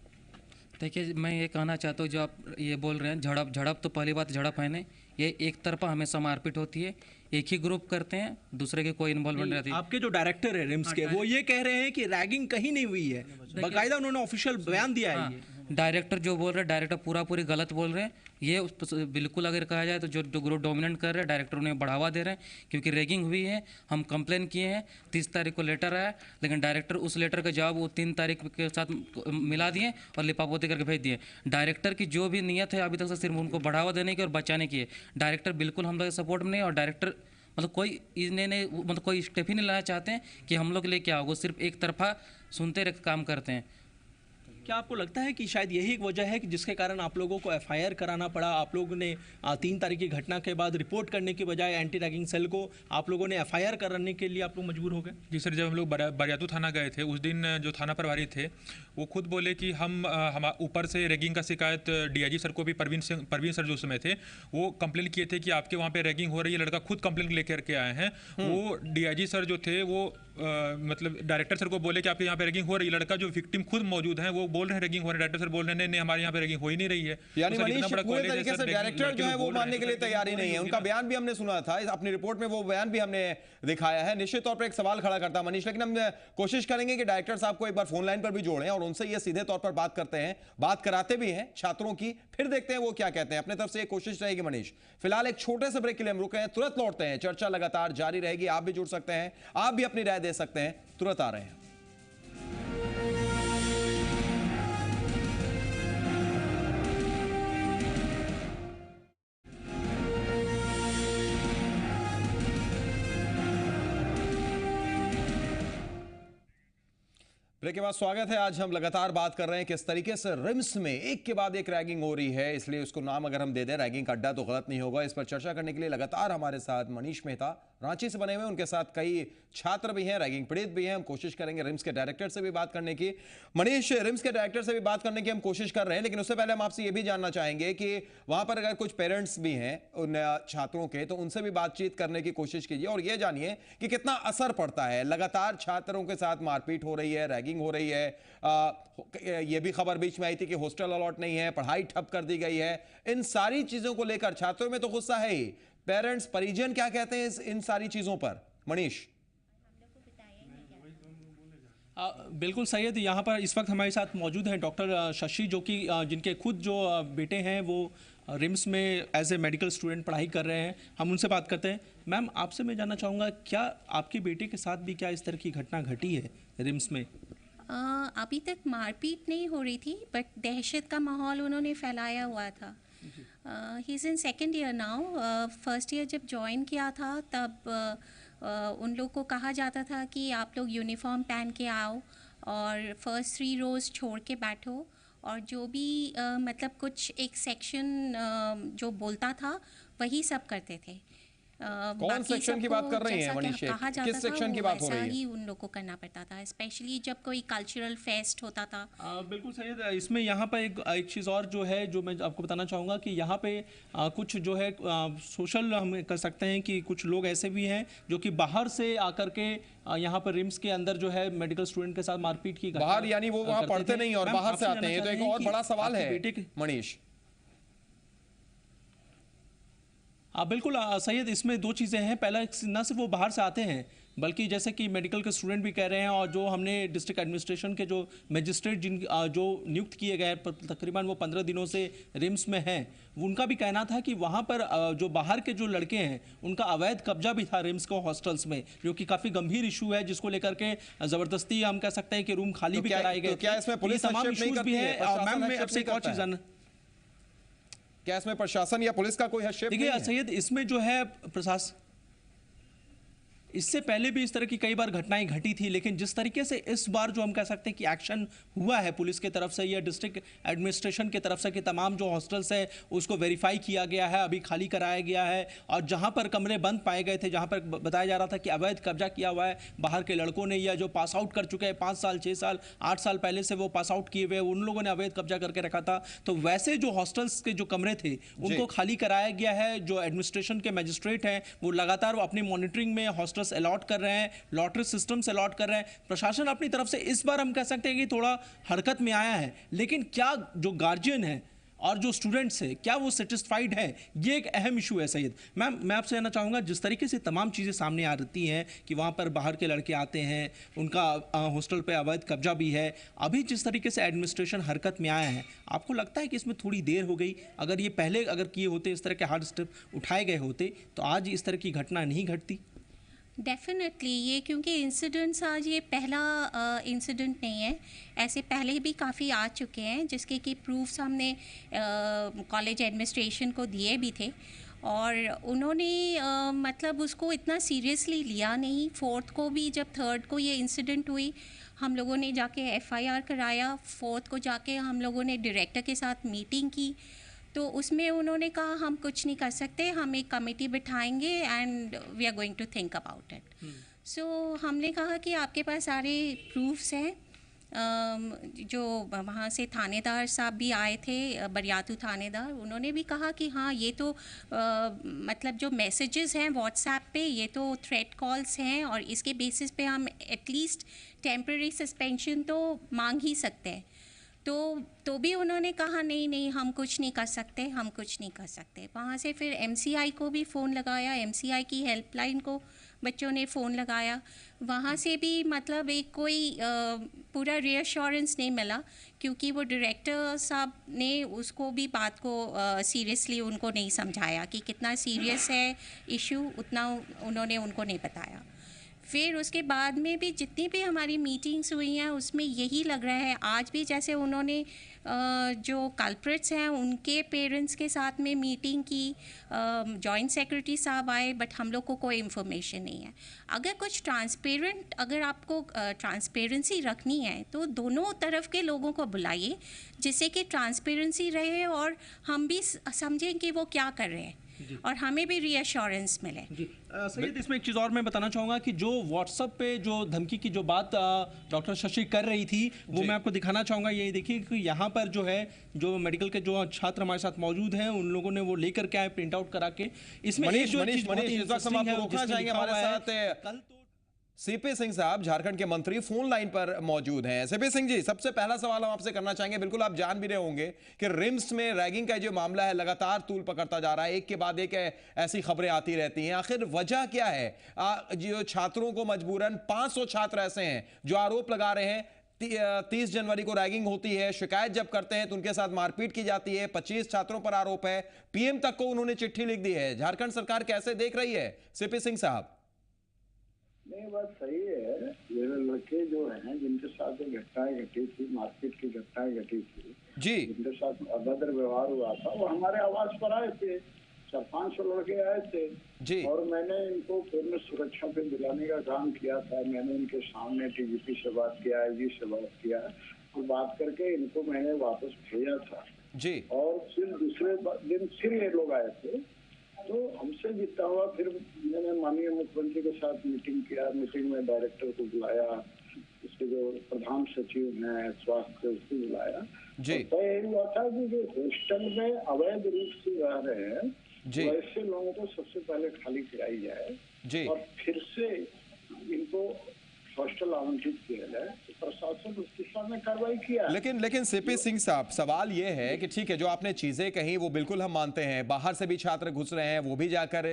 देखिए, मैं ये कहना चाहता हूँ, जो आप ये बोल रहे हैं झड़प तो पहली बात झड़प है नहीं, ये एक तरफा हमेशा मारपीट होती है, एक ही ग्रुप करते हैं, दूसरे के कोई इन्वॉल्वमेंट रहती है। आपके जो डायरेक्टर है रिम्स के, वो ये कह रहे हैं कि रैगिंग कहीं नहीं हुई है, बाकायदा उन्होंने ऑफिशियल बयान दिया है। डायरेक्टर जो बोल रहे हैं, डायरेक्टर पूरी गलत बोल रहे हैं। ये बिल्कुल अगर कहा जाए तो जो ग्रुप डोमिनेट कर रहे हैं, डायरेक्टर उन्हें बढ़ावा दे रहे हैं, क्योंकि रैगिंग हुई है। हम कंप्लेन किए हैं, 30 तारीख को लेटर आया, लेकिन डायरेक्टर उस लेटर का जवाब वो 3 तारीख के साथ मिला दिए और लिपापोती करके भेज दिए। डायरेक्टर की जो भी नीयत है अभी तक से सिर्फ उनको बढ़ावा देने की और बचाने की है। डायरेक्टर बिल्कुल हम लोग सपोर्ट में नहीं, और डायरेक्टर मतलब कोई मतलब कोई स्टेप ही नहीं लेना चाहते हैं कि हम लोग के लिए क्या होगा, सिर्फ एक तरफा सुनते रह काम करते हैं। क्या आपको लगता है कि शायद यही एक वजह है कि जिसके कारण आप लोगों को एफआईआर कराना पड़ा? आप लोगों ने 3 तारीख की घटना के बाद रिपोर्ट करने के बजाय एंटी रैगिंग सेल को आप लोगों ने एफआईआर कराने के लिए आप लोग मजबूर हो गए? जी सर, जब हम लोग बरियातू थाना गए थे उस दिन जो थाना प्रभारी थे वो खुद बोले कि हम ऊपर से रैगिंग का शिकायत डीआईजी सर को भी परवीन सर जो उस समय थे वो कंप्लेन किए थे कि आपके वहाँ पे रैगिंग हो रही है। लड़का खुद कंप्लेन लेकर के आए हैं। वो डीआईजी सर जो थे वो मतलब डायरेक्टर सर को बोले कि आपके यहाँ पे रैगिंग हो रही है। लड़का जो विक्टिम खुद मौजूद है वो बोल रहे हैं रैगिंग हो रही है। डायरेक्टर सर बोल रहे हैं नहीं हमारे यहाँ पे रैगिंग हो ही नहीं रही है। यानी मनीष पूरे तरीके से डायरेक्टर जो है वो मानने के लिए तैयार ही नहीं है। उनका बयान भी हमने सुना था, अपनी रिपोर्ट में वो बयान भी हमने दिखाया है। निश्चित तौर पर एक सवाल खड़ा करता है मनीष, लेकिन हम कोशिश करेंगे कि डायरेक्टर साहब को एक बार फोन लाइन पर भी जोड़ें और उनसे ये सीधे तौर पर बात करते हैं, बात कराते भी हैं छात्रों की, फिर देखते हैं वो क्या कहते हैं। अपने तरफ से एक कोशिश रहेगी मनीष। फिलहाल एक छोटे से ब्रेक के लिए हम रुके हैं, तुरंत लौटते हैं। चर्चा लगातार जारी रहेगी, आप भी जुड़ सकते हैं, आप भी अपनी राय दे सकते हैं। तुरंत आ रहे हैं। ब्रेक के बाद स्वागत है। आज हम लगातार बात कर रहे हैं किस तरीके से रिम्स में एक के बाद एक रैगिंग हो रही है, इसलिए उसको नाम अगर हम दे दें रैगिंग का अड्डा तो गलत नहीं होगा। इस पर चर्चा करने के लिए लगातार हमारे साथ मनीष मेहता रांची से बने हुए, उनके साथ कई छात्र भी हैं, रैगिंग पीड़ित भी हैं। हम कोशिश करेंगे रिम्स के डायरेक्टर से भी बात करने की। मनीष, रिम्स के डायरेक्टर से भी बात करने की हम कोशिश कर रहे हैं, लेकिन उससे पहले हम आपसे ये भी जानना चाहेंगे कि वहां पर अगर कुछ पेरेंट्स भी हैं उन छात्रों के, तो उनसे भी बातचीत करने की कोशिश कीजिए और ये जानिए कि कितना असर पड़ता है। लगातार छात्रों के साथ मारपीट हो रही है, रैगिंग हो रही है। ये भी खबर बीच में आई थी कि हॉस्टल अलॉट नहीं है, पढ़ाई ठप कर दी गई है। इन सारी चीजों को लेकर छात्रों में तो गुस्सा है ही, पेरेंट्स परिजन क्या कहते हैं इन सारी चीजों पर? मनीष। बिल्कुल सैयद, यहाँ पर इस वक्त हमारे साथ मौजूद हैं डॉक्टर शशि, जो कि जिनके खुद जो बेटे हैं वो रिम्स में एज ए मेडिकल स्टूडेंट पढ़ाई कर रहे हैं। हम उनसे बात करते हैं। मैम, आपसे मैं जानना चाहूँगा, क्या आपके बेटे के साथ भी क्या इस तरह की घटना घटी है रिम्स में? अभी तक मारपीट नहीं हो रही थी, बट दहशत का माहौल उन्होंने फैलाया हुआ था। He is in second year now. First year जब ज्वाइन किया था तब उन लोग को कहा जाता था कि आप लोग यूनिफॉर्म पहन के आओ और फर्स्ट 3 रोज़ छोड़ के बैठो, और जो भी मतलब कुछ एक सेक्शन जो बोलता था वही सब करते थे। कौन सेक्शन की बात कर रही हैं मनीष? किस सेक्शन की बात हो रही है? ही उन लोग को करना पड़ता था, स्पेशली जब कोई कल्चरल फेस्ट होता था। बिल्कुल सैयद, इसमें यहाँ पर एक चीज़ और जो है जो मैं आपको बताना चाहूँगा कि यहाँ पे कुछ जो है सोशल हम कर सकते हैं कि कुछ लोग ऐसे भी हैं जो कि बाहर से आकर के यहाँ पर रिम्स के अंदर जो है मेडिकल स्टूडेंट के साथ मारपीट की बाहर, यानी वो वहाँ पढ़ते नहीं और बाहर से आते हैं। तो एक और बड़ा सवाल है मनीष। बिल्कुल सैयद, इसमें 2 चीज़ें हैं। पहला, न सिर्फ वो बाहर से आते हैं बल्कि जैसे कि मेडिकल के स्टूडेंट भी कह रहे हैं, और जो हमने डिस्ट्रिक्ट एडमिनिस्ट्रेशन के जो मजिस्ट्रेट जो नियुक्त किए गए तकरीबन वो 15 दिनों से रिम्स में हैं, उनका भी कहना था कि वहाँ पर जो बाहर के जो लड़के हैं उनका अवैध कब्जा भी था रिम्स के हॉस्टल्स में, जो कि काफ़ी गंभीर इशू है, जिसको लेकर के ज़बरदस्ती हम कह सकते हैं कि रूम खाली भी कराए गए। क्या इसमें पुलिस तमाम इशूज भी है? मैम, मैं आपसे एक और चीज़ जानना, क्या इसमें प्रशासन या पुलिस का कोई हस्तक्षेप? देखिए सैयद, इसमें जो है प्रशासन, इससे पहले भी इस तरह की कई बार घटनाएं घटी थी, लेकिन जिस तरीके से इस बार जो हम कह सकते हैं कि एक्शन हुआ है पुलिस की तरफ से या डिस्ट्रिक्ट एडमिनिस्ट्रेशन की तरफ से कि तमाम जो हॉस्टल्स है उसको वेरीफाई किया गया है, अभी खाली कराया गया है, और जहां पर कमरे बंद पाए गए थे, जहां पर बताया जा रहा था कि अवैध कब्जा किया हुआ है बाहर के लड़कों ने या जो पास आउट कर चुके हैं 5 साल 6 साल 8 साल पहले से वो पास आउट किए हुए, उन लोगों ने अवैध कब्जा करके रखा था। तो वैसे जो हॉस्टल्स के जो कमरे थे उनको खाली कराया गया है। जो एडमिनिस्ट्रेशन के मजिस्ट्रेट हैं वो लगातार अपनी मॉनिटरिंग में हॉस्टल्स अलॉट कर रहे हैं, लॉटरी सिस्टम से अलॉट कर रहे हैं। प्रशासन अपनी तरफ से इस बार हम कह सकते हैं कि थोड़ा हरकत में आया है, लेकिन क्या जो गार्जियन है और जो स्टूडेंट्स है क्या वो सेटिस्फाइड है, ये एक अहम इशू है। सैयद मैम, मैं आपसे कहना चाहूँगा, जिस तरीके से तमाम चीज़ें सामने आ रही हैं कि वहाँ पर बाहर के लड़के आते हैं, उनका हॉस्टल पे अवैध कब्जा भी है, अभी जिस तरीके से एडमिनिस्ट्रेशन हरकत में आया है, आपको लगता है कि इसमें थोड़ी देर हो गई? अगर ये पहले अगर किए होते, इस तरह के हार्ड स्टेप उठाए गए होते, तो आज इस तरह की घटना नहीं घटती? डेफिनेटली, ये क्योंकि इंसिडेंट्स आज ये पहला इंसिडेंट नहीं है, ऐसे पहले भी काफ़ी आ चुके हैं जिसके कि प्रूफ्स हमने कॉलेज एडमिनिस्ट्रेशन को दिए भी थे, और उन्होंने मतलब उसको इतना सीरियसली लिया नहीं। 4th को भी, जब 3rd को ये इंसिडेंट हुई हम लोगों ने जाके FIR कराया। 4th को जाके हम लोगों ने डायरेक्टर के साथ मीटिंग की, तो उसमें उन्होंने कहा हम कुछ नहीं कर सकते, हम एक कमेटी बिठाएंगे and we are going to think about it. So हमने कहा कि आपके पास सारे प्रूफ्स हैं। जो वहाँ से थानेदार साहब भी आए थे, बरियातू थानेदार, उन्होंने भी कहा कि हाँ ये तो मतलब जो मैसेजेस हैं व्हाट्सएप पे ये तो थ्रेट कॉल्स हैं और इसके बेसिस पे हम एटलीस्ट टेम्पररी सस्पेंशन तो मांग ही सकते हैं। तो भी उन्होंने कहा नहीं नहीं हम कुछ नहीं कर सकते, हम कुछ नहीं कर सकते। वहाँ से फिर MCI को भी फ़ोन लगाया, MCI की हेल्पलाइन को बच्चों ने फ़ोन लगाया, वहाँ से भी मतलब एक कोई पूरा रीअश्योरेंस नहीं मिला, क्योंकि वो डायरेक्टर साहब ने उसको भी बात को सीरियसली उनको नहीं समझाया कि कितना सीरियस है इशू, उतना उन्होंने उनको नहीं बताया। फिर उसके बाद में भी जितनी भी हमारी मीटिंग्स हुई हैं उसमें यही लग रहा है, आज भी जैसे उन्होंने जो कल्प्रिट्स हैं उनके पेरेंट्स के साथ में मीटिंग की, जॉइंट सेक्रेटरी साहब आए, बट हम लोग को कोई इन्फॉर्मेशन नहीं है। अगर कुछ ट्रांसपेरेंट, अगर आपको ट्रांसपेरेंसी रखनी है तो दोनों तरफ के लोगों को बुलाइए, जिससे कि ट्रांसपेरेंसी रहे और हम भी समझें कि वो क्या कर रहे हैं और हमें भी रीअश्योरेंस मिले। सैयद, इसमें एक चीज़ और मैं बताना चाहूँगा कि जो व्हाट्सएप पे जो धमकी की जो बात डॉक्टर शशि कर रही थी वो मैं आपको दिखाना चाहूँगा। ये देखिए कि यहाँ पर जो है जो मेडिकल के जो छात्र हमारे साथ मौजूद हैं उन लोगों ने वो लेकर के आए प्रिंट आउट करा के। इसमें मनीष इस वक्त हम आपको रोकना चाहेंगे, हमारे साथ CP सिंह साहब झारखंड के मंत्री फोन लाइन पर मौजूद हैं। CP सिंह जी, सबसे पहला सवाल हम आपसे करना चाहेंगे, बिल्कुल आप जान भी रहे होंगे कि रिम्स में रैगिंग का जो मामला है लगातार तूल पकड़ता जा रहा है, एक के बाद एक ऐसी खबरें आती रहती हैं। आखिर वजह क्या है? जो छात्रों को मजबूरन 500 छात्र ऐसे हैं जो आरोप लगा रहे हैं 30 जनवरी को रैगिंग होती है, शिकायत जब करते हैं तो उनके साथ मारपीट की जाती है, 25 छात्रों पर आरोप है, PM तक को उन्होंने चिट्ठी लिख दी है। झारखंड सरकार कैसे देख रही है? CP सिंह साहब। नहीं, बात सही है। ये लड़के जो हैं जिनके साथ ये घटनाएं घटी थी, मारपीट की घटनाएं घटी थी जी, जिनके साथ अभद्र व्यवहार हुआ था, वो हमारे आवाज पर आए थे। 400-500 लड़के आए थे जी, और मैंने इनको पूर्ण सुरक्षा पे दिलाने का काम किया था। मैंने इनके सामने DGP से बात किया, IG से बात किया और बात करके इनको मैंने वापस भेजा था जी। और फिर दूसरे दिन फिर ये लोग आए थे, तो हमसे जितना हुआ फिर मैंने माननीय मुख्यमंत्री के साथ मीटिंग किया। मीटिंग में डायरेक्टर को बुलाया, इसके जो प्रधान सचिव हैं स्वास्थ्य उसको बुलाया जी। तो यही हुआ था कि जो हॉस्टल में अवैध रूप से रह रहे हैं वैसे लोगों को सबसे पहले खाली कराई जाए जी, और फिर से इनको हॉस्टल आवंटित किया जाए। तो प्रशासन उस दिशा में कार्रवाई किया। लेकिन CP सिंह साहब, सवाल ये है कि ठीक है जो आपने चीजें कही वो बिल्कुल हम मानते हैं, बाहर से भी छात्र घुस रहे हैं, वो भी जाकर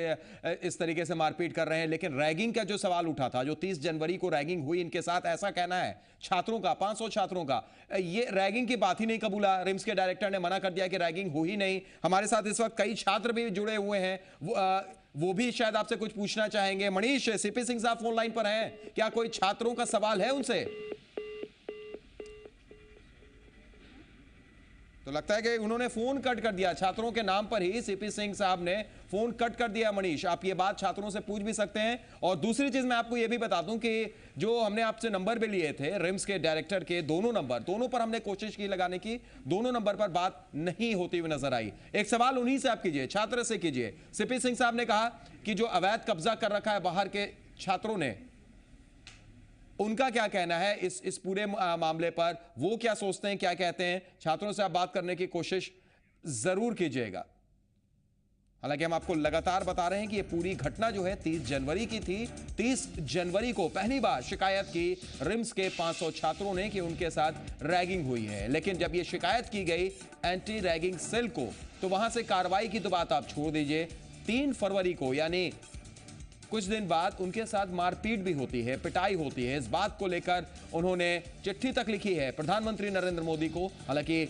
इस तरीके से मारपीट कर रहे हैं, लेकिन रैगिंग का जो सवाल उठा था, जो 30 जनवरी को रैगिंग हुई इनके साथ, ऐसा कहना है छात्रों का, 500 छात्रों का, ये रैगिंग की बात ही नहीं कबूला। रिम्स के डायरेक्टर ने मना कर दिया कि रैगिंग हुई नहीं। हमारे साथ इस वक्त कई छात्र भी जुड़े हुए हैं, वो भी शायद आपसे कुछ पूछना चाहेंगे। मनीष, CP सिंह साहब फोन लाइन पर हैं, क्या कोई छात्रों का सवाल है उनसे? तो लगता है कि उन्होंने फोन कट कर दिया छात्रों के नाम पर ही। CP सिंह साहब ने फोन कट कर दिया। मनीष, आप ये बात छात्रों से पूछ भी सकते हैं। और दूसरी चीज मैं आपको ये भी बता दूं कि जो हमने आपसे नंबर भी लिए थे रिम्स के डायरेक्टर के, दोनों पर हमने कोशिश की लगाने की, दोनों नंबर पर बात नहीं होती हुई नजर आई। एक सवाल उन्हीं से आप कीजिए, छात्र से कीजिए। CP सिंह साहब ने कहा कि जो अवैध कब्जा कर रखा है बाहर के छात्रों ने, उनका क्या कहना है इस पूरे मामले पर, वो क्या सोचते हैं, क्या कहते हैं? छात्रों से आप बात करने की कोशिश जरूर कीजिएगा। हालांकि हम आपको लगातार बता रहे हैं कि ये पूरी घटना जो है 30 जनवरी की थी। 30 जनवरी को पहली बार शिकायत की रिम्स के 500 छात्रों ने कि उनके साथ रैगिंग हुई है, लेकिन जब ये शिकायत की गई एंटी रैगिंग सेल को, तो वहां से कार्रवाई की तो बात आप छोड़ दीजिए। 3 फरवरी को यानी कुछ दिन बाद उनके साथ मारपीट भी होती है, पिटाई होती है। इस बात को लेकर उन्होंने चिट्ठी तक लिखी है प्रधानमंत्री नरेंद्र मोदी को। हालांकि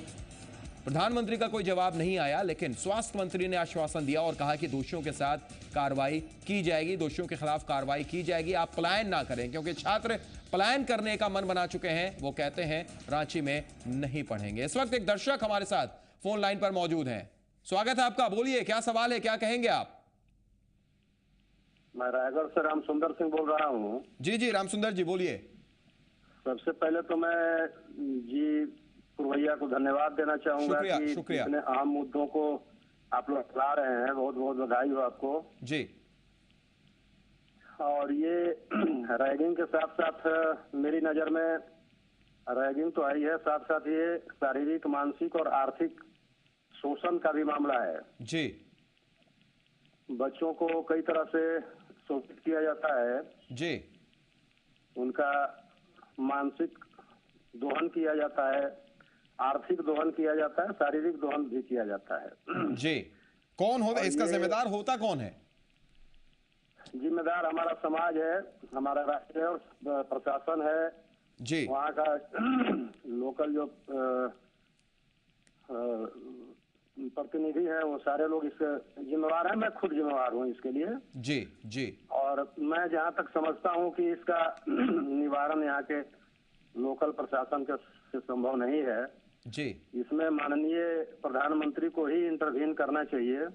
प्रधानमंत्री का कोई जवाब नहीं आया, लेकिन स्वास्थ्य मंत्री ने आश्वासन दिया और कहा कि दोषियों के साथ कार्रवाई की जाएगी, दोषियों के खिलाफ कार्रवाई की जाएगी। आप पलायन ना करें, क्योंकि छात्र पलायन करने का मन बना चुके हैं। वो कहते हैं रांची में नहीं पढ़ेंगे। इस वक्त एक दर्शक हमारे साथ फोन लाइन पर मौजूद हैं। स्वागत है आपका, बोलिए क्या सवाल है, क्या कहेंगे आप? मैं रायगढ़ से रामसुंदर सिंह बोल रहा हूँ। जी रामसुंदर जी बोलिए। सबसे पहले तो मैं जी पुरवैया को धन्यवाद देना चाहूंगा कि इतने अहम मुद्दों को आप लोग ला रहे हैं। बहुत बहुत बधाई हो आपको जी। और ये रैगिंग के साथ साथ मेरी नज़र में रैगिंग तो आई है, साथ साथ ये शारीरिक, मानसिक और आर्थिक शोषण का भी मामला है जी। बच्चों को कई तरह से शोषित किया जाता है जी। उनका मानसिक दोहन किया जाता है, आर्थिक दोहन किया जाता है, शारीरिक दोहन भी किया जाता है जी। कौन होता इसका जिम्मेदार होता कौन है? जिम्मेदार हमारा समाज है, हमारा राष्ट्रीय प्रशासन है जी। वहाँ का लोकल जो प्रतिनिधि है वो सारे लोग इसके जिम्मेवार हैं। मैं खुद जिम्मेवार हूँ इसके लिए जी जी। और मैं जहाँ तक समझता हूँ कि इसका निवारण यहाँ के लोकल प्रशासन से संभव नहीं है जी। इसमें माननीय प्रधानमंत्री को ही इंटरवीन करना चाहिए।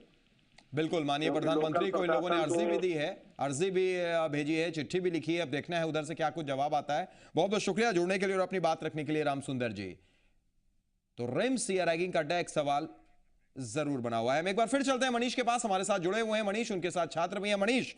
बिल्कुल, माननीय प्रधानमंत्री को इन लोगों ने अर्जी भी दी है, अर्जी भी भेजी है, चिट्ठी भी लिखी है। अब देखना है उधर से क्या कुछ जवाब आता है। बहुत बहुत शुक्रिया जुड़ने के लिए और अपनी बात रखने के लिए राम सुंदर जी। तो रिम्स या रैगिंग का अड्डा एक सवाल जरूर बना हुआ है। हम एक बार फिर चलते हैं मनीष के पास, हमारे साथ जुड़े हुए हैं मनीष, उनके साथ छात्र भी हैं। मनीष,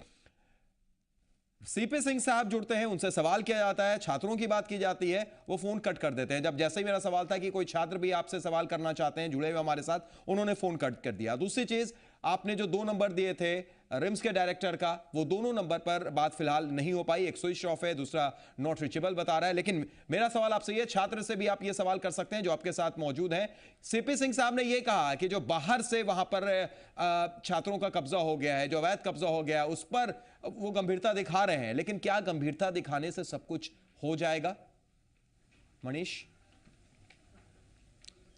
सीपी सिंह साहब जुड़ते हैं, उनसे सवाल किया जाता है, छात्रों की बात की जाती है, वो फोन कट कर देते हैं। जब जैसे ही मेरा सवाल था कि कोई छात्र भी आपसे सवाल करना चाहते हैं जुड़े हुए हमारे साथ, उन्होंने फोन कट कर दिया। दूसरी चीज, आपने जो 2 नंबर दिए थे रिम्स के डायरेक्टर का, वो दोनों नंबर पर बात फिलहाल नहीं हो पाई। एक स्विच ऑफ है, दूसरा नॉट रीचेबल बता रहा है। लेकिन मेरा सवाल आपसे ये, छात्र से भी आप ये सवाल कर सकते हैं जो आपके साथ मौजूद हैं। सीपी सिंह साहब ने ये कहा कि जो बाहर से वहां पर छात्रों का कब्जा हो गया है, जो अवैध कब्जा हो गया है, उस पर वो गंभीरता दिखा रहे हैं। लेकिन क्या गंभीरता दिखाने से सब कुछ हो जाएगा? मनीष।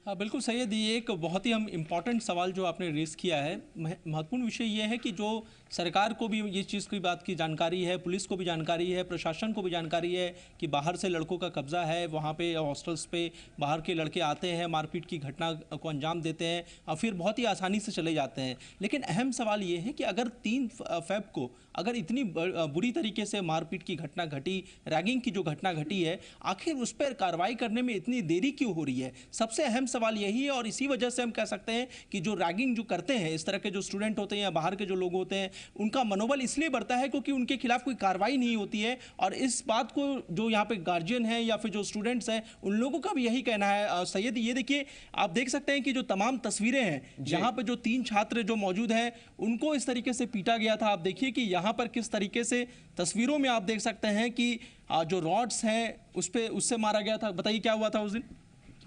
हाँ बिल्कुल सैयद, ये एक बहुत ही हम इम्पॉर्टेंट सवाल जो आपने रेस किया है। महत्वपूर्ण विषय ये है कि जो सरकार को भी ये चीज़ की बात की जानकारी है, पुलिस को भी जानकारी है, प्रशासन को भी जानकारी है कि बाहर से लड़कों का कब्जा है, वहाँ पे हॉस्टल्स पे बाहर के लड़के आते हैं, मारपीट की घटना को अंजाम देते हैं और फिर बहुत ही आसानी से चले जाते हैं। लेकिन अहम सवाल ये है कि अगर 3 फ़रवरी को अगर इतनी बुरी तरीके से मारपीट की घटना घटी, रैगिंग की जो घटना घटी है, आखिर उस पर कार्रवाई करने में इतनी देरी क्यों हो रही है? सबसे अहम सवाल यही है। और इसी वजह से हम कह सकते हैं कि जो रैगिंग जो करते हैं, इस तरह के जो स्टूडेंट होते हैं या बाहर के जो लोग होते हैं, उनका मनोबल इसलिए बढ़ता है क्योंकि उनके खिलाफ कोई कार्रवाई नहीं होती है। और इस बात को जो यहाँ पे गार्जियन है या फिर जो स्टूडेंट्स हैं, उन लोगों का भी यही कहना है। सैयद, ये देखिए, आप देख सकते हैं कि जो तमाम तस्वीरें हैं, यहाँ पे जो 3 छात्र जो मौजूद हैं, उनको इस तरीके से पीटा गया था। आप देखिए कि यहाँ पर किस तरीके से तस्वीरों में आप देख सकते हैं कि जो रॉड्स हैं उससे मारा गया था। बताइए क्या हुआ था उस दिन,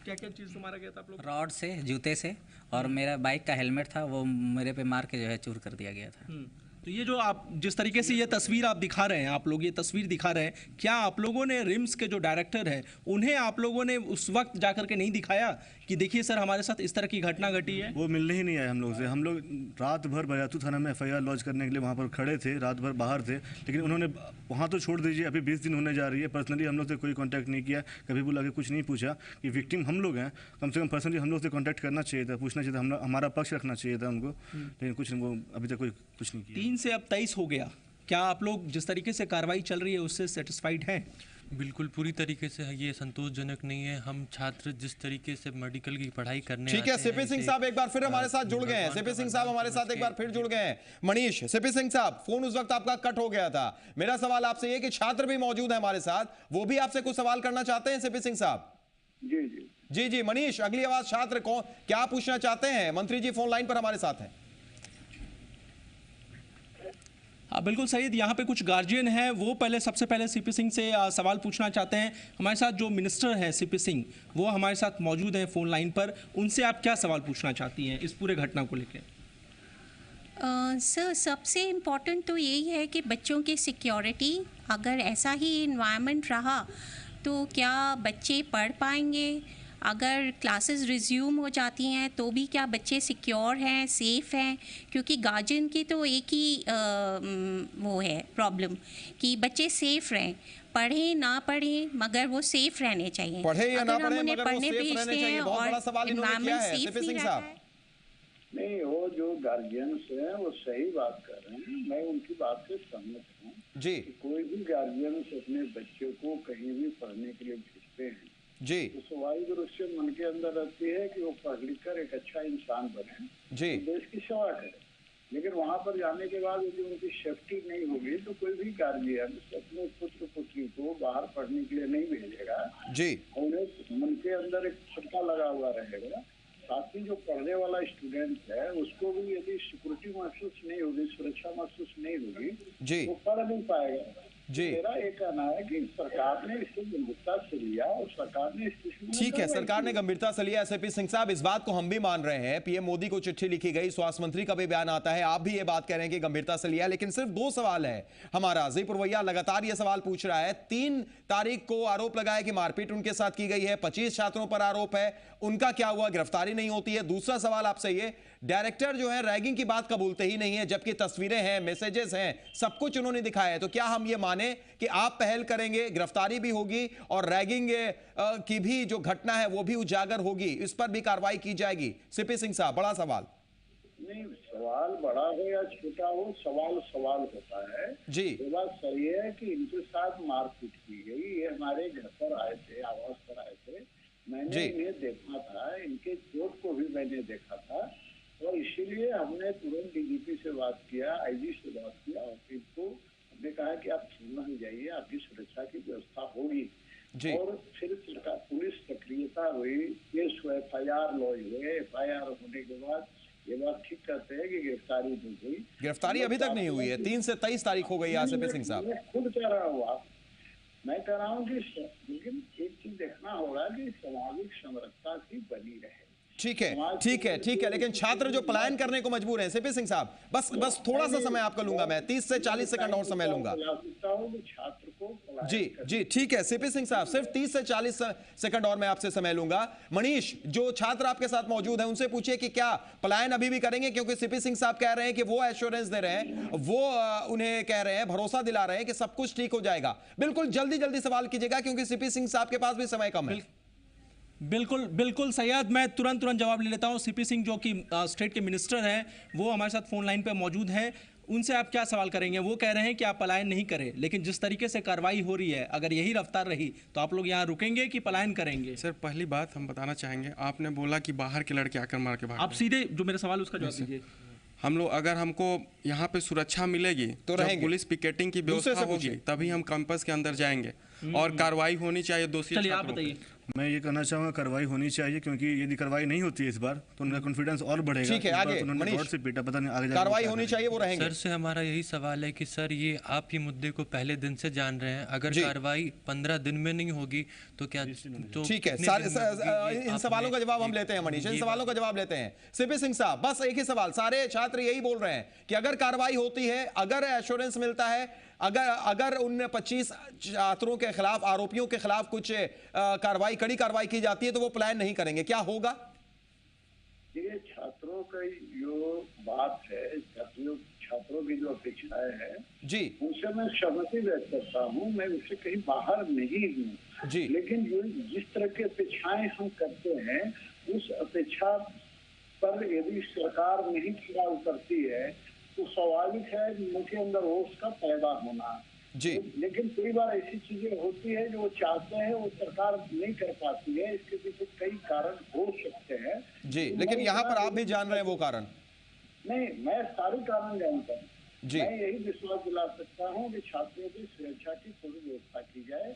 क्या क्या चीज़ से मारा गया था आप लोग? रॉड से, जूते से, और मेरा बाइक का हेलमेट था, वो मेरे पे मार के जो है चूर कर दिया गया था। तो ये जो आप जिस तरीके से ये तस्वीर आप दिखा रहे हैं, आप लोग ये तस्वीर दिखा रहे हैं, क्या आप लोगों ने रिम्स के जो डायरेक्टर है उन्हें आप लोगों ने उस वक्त जाकर के नहीं दिखाया कि देखिए सर हमारे साथ इस तरह की घटना घटी है? वो मिलने ही नहीं आए हम लोग से। हम लोग रात भर बयातू थाना में FIR लॉन्च करने के लिए वहाँ पर खड़े थे, रात भर बाहर थे, लेकिन उन्होंने वहाँ तो छोड़ दीजिए, अभी 20 दिन होने जा रही है, पर्सनली हम लोग से कोई कॉन्टैक्ट नहीं किया, कभी बुला के कुछ नहीं पूछा कि विक्टिम हम लोग हैं, कम से कम पर्सनली हम लोग से कॉन्टैक्ट करना चाहिए था, पूछना चाहिए था, हमारा पक्ष रखना चाहिए था उनको, लेकिन कुछ वो अभी तक कुछ नहीं किया। 3 से अब 23 हो गया, क्या आप लोग जिस तरीके से कार्रवाई चल रही है उससे सेटिस्फाइड हैं? बिल्कुल पूरी तरीके से ये संतोषजनक नहीं है। हम छात्र जिस तरीके से मेडिकल की पढ़ाई करने ठीक है, सीपी सिंह साहब एक बार फिर हमारे साथ जुड़ गए हैं। सीपी सिंह साहब हमारे साथ एक बार फिर जुड़ गए हैं। मनीष, सीपी सिंह साहब, फोन उस वक्त आपका कट हो गया था। मेरा सवाल आपसे ये कि छात्र भी मौजूद है हमारे साथ, वो भी आपसे कुछ सवाल करना चाहते हैं। सीपी सिंह साहब। जी जी जी जी। मनीष, अगली आवाज छात्र कौन, क्या पूछना चाहते हैं? मंत्री जी फोन लाइन पर हमारे साथ हैं। बिल्कुल सैयद, यहाँ पे कुछ गार्जियन हैं, वो सबसे पहले सीपी सिंह से सवाल पूछना चाहते हैं। हमारे साथ जो मिनिस्टर हैं सीपी सिंह, वो हमारे साथ मौजूद हैं फ़ोन लाइन पर। उनसे आप क्या सवाल पूछना चाहती हैं इस पूरे घटना को लेकर? सर, सबसे इम्पॉर्टेंट तो यही है कि बच्चों की सिक्योरिटी, अगर ऐसा ही इन्वायरमेंट रहा तो क्या बच्चे पढ़ पाएंगे? अगर क्लासेस रिज्यूम हो जाती हैं तो भी क्या बच्चे सिक्योर हैं, सेफ़ हैं? क्योंकि गार्जियन की तो एक ही वो है प्रॉब्लम कि बच्चे सेफ़ रहें, पढ़ें ना पढ़ें मगर वो सेफ़ रहने चाहिए। पढ़े या ना पढ़े मगर वो सेफ रहने चाहिए, बहुत बड़ा सवाल इन्होंने किया है। सीपी सिंह साहब, नहीं, वो जो गार्जियंस हैं वो सही बात कर रहे हैं, मैं उनकी बात से सहमत हूँ जी। कि कोई भी गार्जियंस अपने बच्चे को कहीं भी पढ़ने के लिए भेजते हैं जी, तो स्वाभाविक रूप से मन के अंदर रहती है कि वो पढ़ लिख कर एक अच्छा इंसान बने, जी, तो देश की सेवा करे। लेकिन वहाँ पर जाने के बाद यदि उनकी सेफ्टी नहीं होगी तो कोई भी गार्जियन अपने पुत्र पुत्री को बाहर पढ़ने के लिए नहीं भेजेगा जी। उन्हें मन के अंदर एक खटका लगा हुआ रहेगा। साथ ही जो पढ़ने वाला स्टूडेंट है उसको भी यदि सिक्योरिटी महसूस नहीं होगी, सुरक्षा महसूस नहीं होगी, जी, वो पढ़ नहीं पाएगा जी। मेरा ये कहना है कि सरकार ने इसे गंभीरता से लिया और सरकार ने इस ठीक है, सरकार ने गंभीरता से लिया। एसपी सिंह साहब, इस बात को हम भी मान रहे हैं, पीएम मोदी को चिट्ठी लिखी गई, स्वास्थ्य मंत्री का भी बयान आता है, आप भी ये बात कह रहे हैं कि गंभीरता से लिया, लेकिन सिर्फ 2 सवाल है हमारा। अजय पुरवैया लगातार ये सवाल पूछ रहा है, 3 तारीख को आरोप लगाया कि मारपीट उनके साथ की गई है, 25 छात्रों पर आरोप है, उनका क्या हुआ, गिरफ्तारी नहीं होती है। दूसरा सवाल आपसे ये, डायरेक्टर जो है रैगिंग की बात कबूलते ही नहीं है, जबकि तस्वीरें हैं, मैसेजेस हैं, सब कुछ उन्होंने दिखाया है। तो क्या हम ये माने कि आप पहल करेंगे, गिरफ्तारी भी होगी और रैगिंग की भी जो घटना है वो भी उजागर होगी, इस पर भी कार्रवाई की जाएगी? सीपी सिंह साहब, बड़ा सवाल। नहीं, सवाल बड़ा हो या छोटा हो, सवाल सवाल होता है जी। ये बात सही है कि इनके साथ मारपीट की गई। ये हमारे घर पर आए थे, आवास पर आए थे, मैंने इन्हें देखा था, इनके चोट को भी मैंने देखा था और इसीलिए हमने तुरंत डीजीपी से बात किया, आईजी से बात किया और इनको हमने कहा कि आप छूना ही जाइए, आपकी सुरक्षा की व्यवस्था होगी। और फिर सरकार पुलिस सक्रियता हुई, केस हुए, FIR लॉज हुए, FIR होने के बाद ये बात ठीक करते हैं कि गिरफ्तारी नहीं हुई। गिरफ्तारी अभी तक नहीं हुई है, 3 से 23 तारीख हो गई है सीपी सिंह साहब। मैं खुद कह रहा हूँ, मैं कह रहा हूँ कि लेकिन एक चीज देखना होगा कि सामाजिक समरसता की बनी रहे। ठीक है, ठीक है, ठीक है, लेकिन छात्र जो पलायन करने को मजबूर हैं, सीपी सिंह साहब, बस थोड़ा सा समय आपका लूंगा मैं, 30 से 40 सेकंड और समय लूंगा। छात्र को जी, ठीक है सीपी सिंह साहब, सिर्फ 30 से 40 सेकंड और मैं आपसे समय लूंगा। मनीष, जो छात्र आपके साथ मौजूद हैं उनसे पूछिए कि क्या पलायन अभी भी करेंगे, क्योंकि सीपी सिंह साहब कह रहे हैं कि वो एश्योरेंस दे रहे हैं, वो उन्हें कह रहे हैं, भरोसा दिला रहे हैं कि सब कुछ ठीक हो जाएगा। बिल्कुल जल्दी सवाल कीजिएगा क्योंकि सीपी सिंह साहब के पास भी समय कम है। बिल्कुल सैयद, मैं तुरंत जवाब ले लेता हूं। सीपी सिंह जो कि स्टेट के मिनिस्टर हैं, वो हमारे साथ फोन लाइन पे मौजूद हैं, उनसे आप क्या सवाल करेंगे? वो कह रहे हैं कि आप पलायन नहीं करें, लेकिन जिस तरीके से कार्रवाई हो रही है, अगर यही रफ्तार रही तो आप लोग यहाँ रुकेंगे कि पलायन करेंगे? सर, पहली बात हम बताना चाहेंगे, आपने बोला कि बाहर के लड़के आकर मार के भाग, आप सीधे जो मेरा सवाल उसका जवाब दीजिए। हम लोग अगर हमको यहाँ पे सुरक्षा मिलेगी तो पुलिस पिकेटिंग की व्यवस्था होगी तभी हम कैंपस के अंदर जाएंगे और कार्रवाई होनी चाहिए दोषी छात्रों पे। मैं ये कहना चाहूँगा कार्रवाई होनी चाहिए, क्योंकि यदि कार्रवाई नहीं होती है इस बार तो उनका कॉन्फिडेंस और बढ़ेगा। ठीक है, आगे मनीष से पीटा, पता नहीं आगे कार्रवाई होनी चाहिए, वो रहेंगे। सर से हमारा यही सवाल है कि सर ये आप ही मुद्दे को पहले दिन से जान रहे हैं, अगर कार्रवाई 15 दिन में नहीं होगी तो क्या? तो ठीक है, इन सवालों का जवाब हम लेते हैं मनीष, इन सवालों का जवाब लेते हैं। सीपी सिंह साहब, बस एक ही सवाल, सारे छात्र यही बोल रहे हैं कि अगर कार्रवाई होती है, अगर एश्योरेंस मिलता है, अगर उन 25 छात्रों के खिलाफ, आरोपियों के खिलाफ कुछ कार्रवाई, कड़ी कार्रवाई की जाती है तो वो प्लान नहीं करेंगे, क्या होगा? ये छात्रों का जो बात है, छात्रों की जो अपेक्षाएं हैं जी, उनसे मैं सहमति व्यक्त करता हूँ, मैं उससे कहीं बाहर नहीं हूँ जी। लेकिन जिस तरह की अपेक्षाएं हम करते हैं, उस अपेक्षा पर यदि सरकार नहीं खड़ा उतरती है तो स्वाभाविक है मुझे अंदर होश का पैदा होना जी। लेकिन कई बार ऐसी चीजें होती है जो वो चाहते हैं वो सरकार नहीं कर पाती है, इसके पीछे कई कारण हो सकते हैं जी, लेकिन यहाँ पर आप भी जान रहे हैं वो कारण? नहीं, मैं सारे कारण जानता हूँ जी। मैं यही विश्वास दिला सकता हूँ कि छात्रों की सुरक्षा की पूरी व्यवस्था की जाए।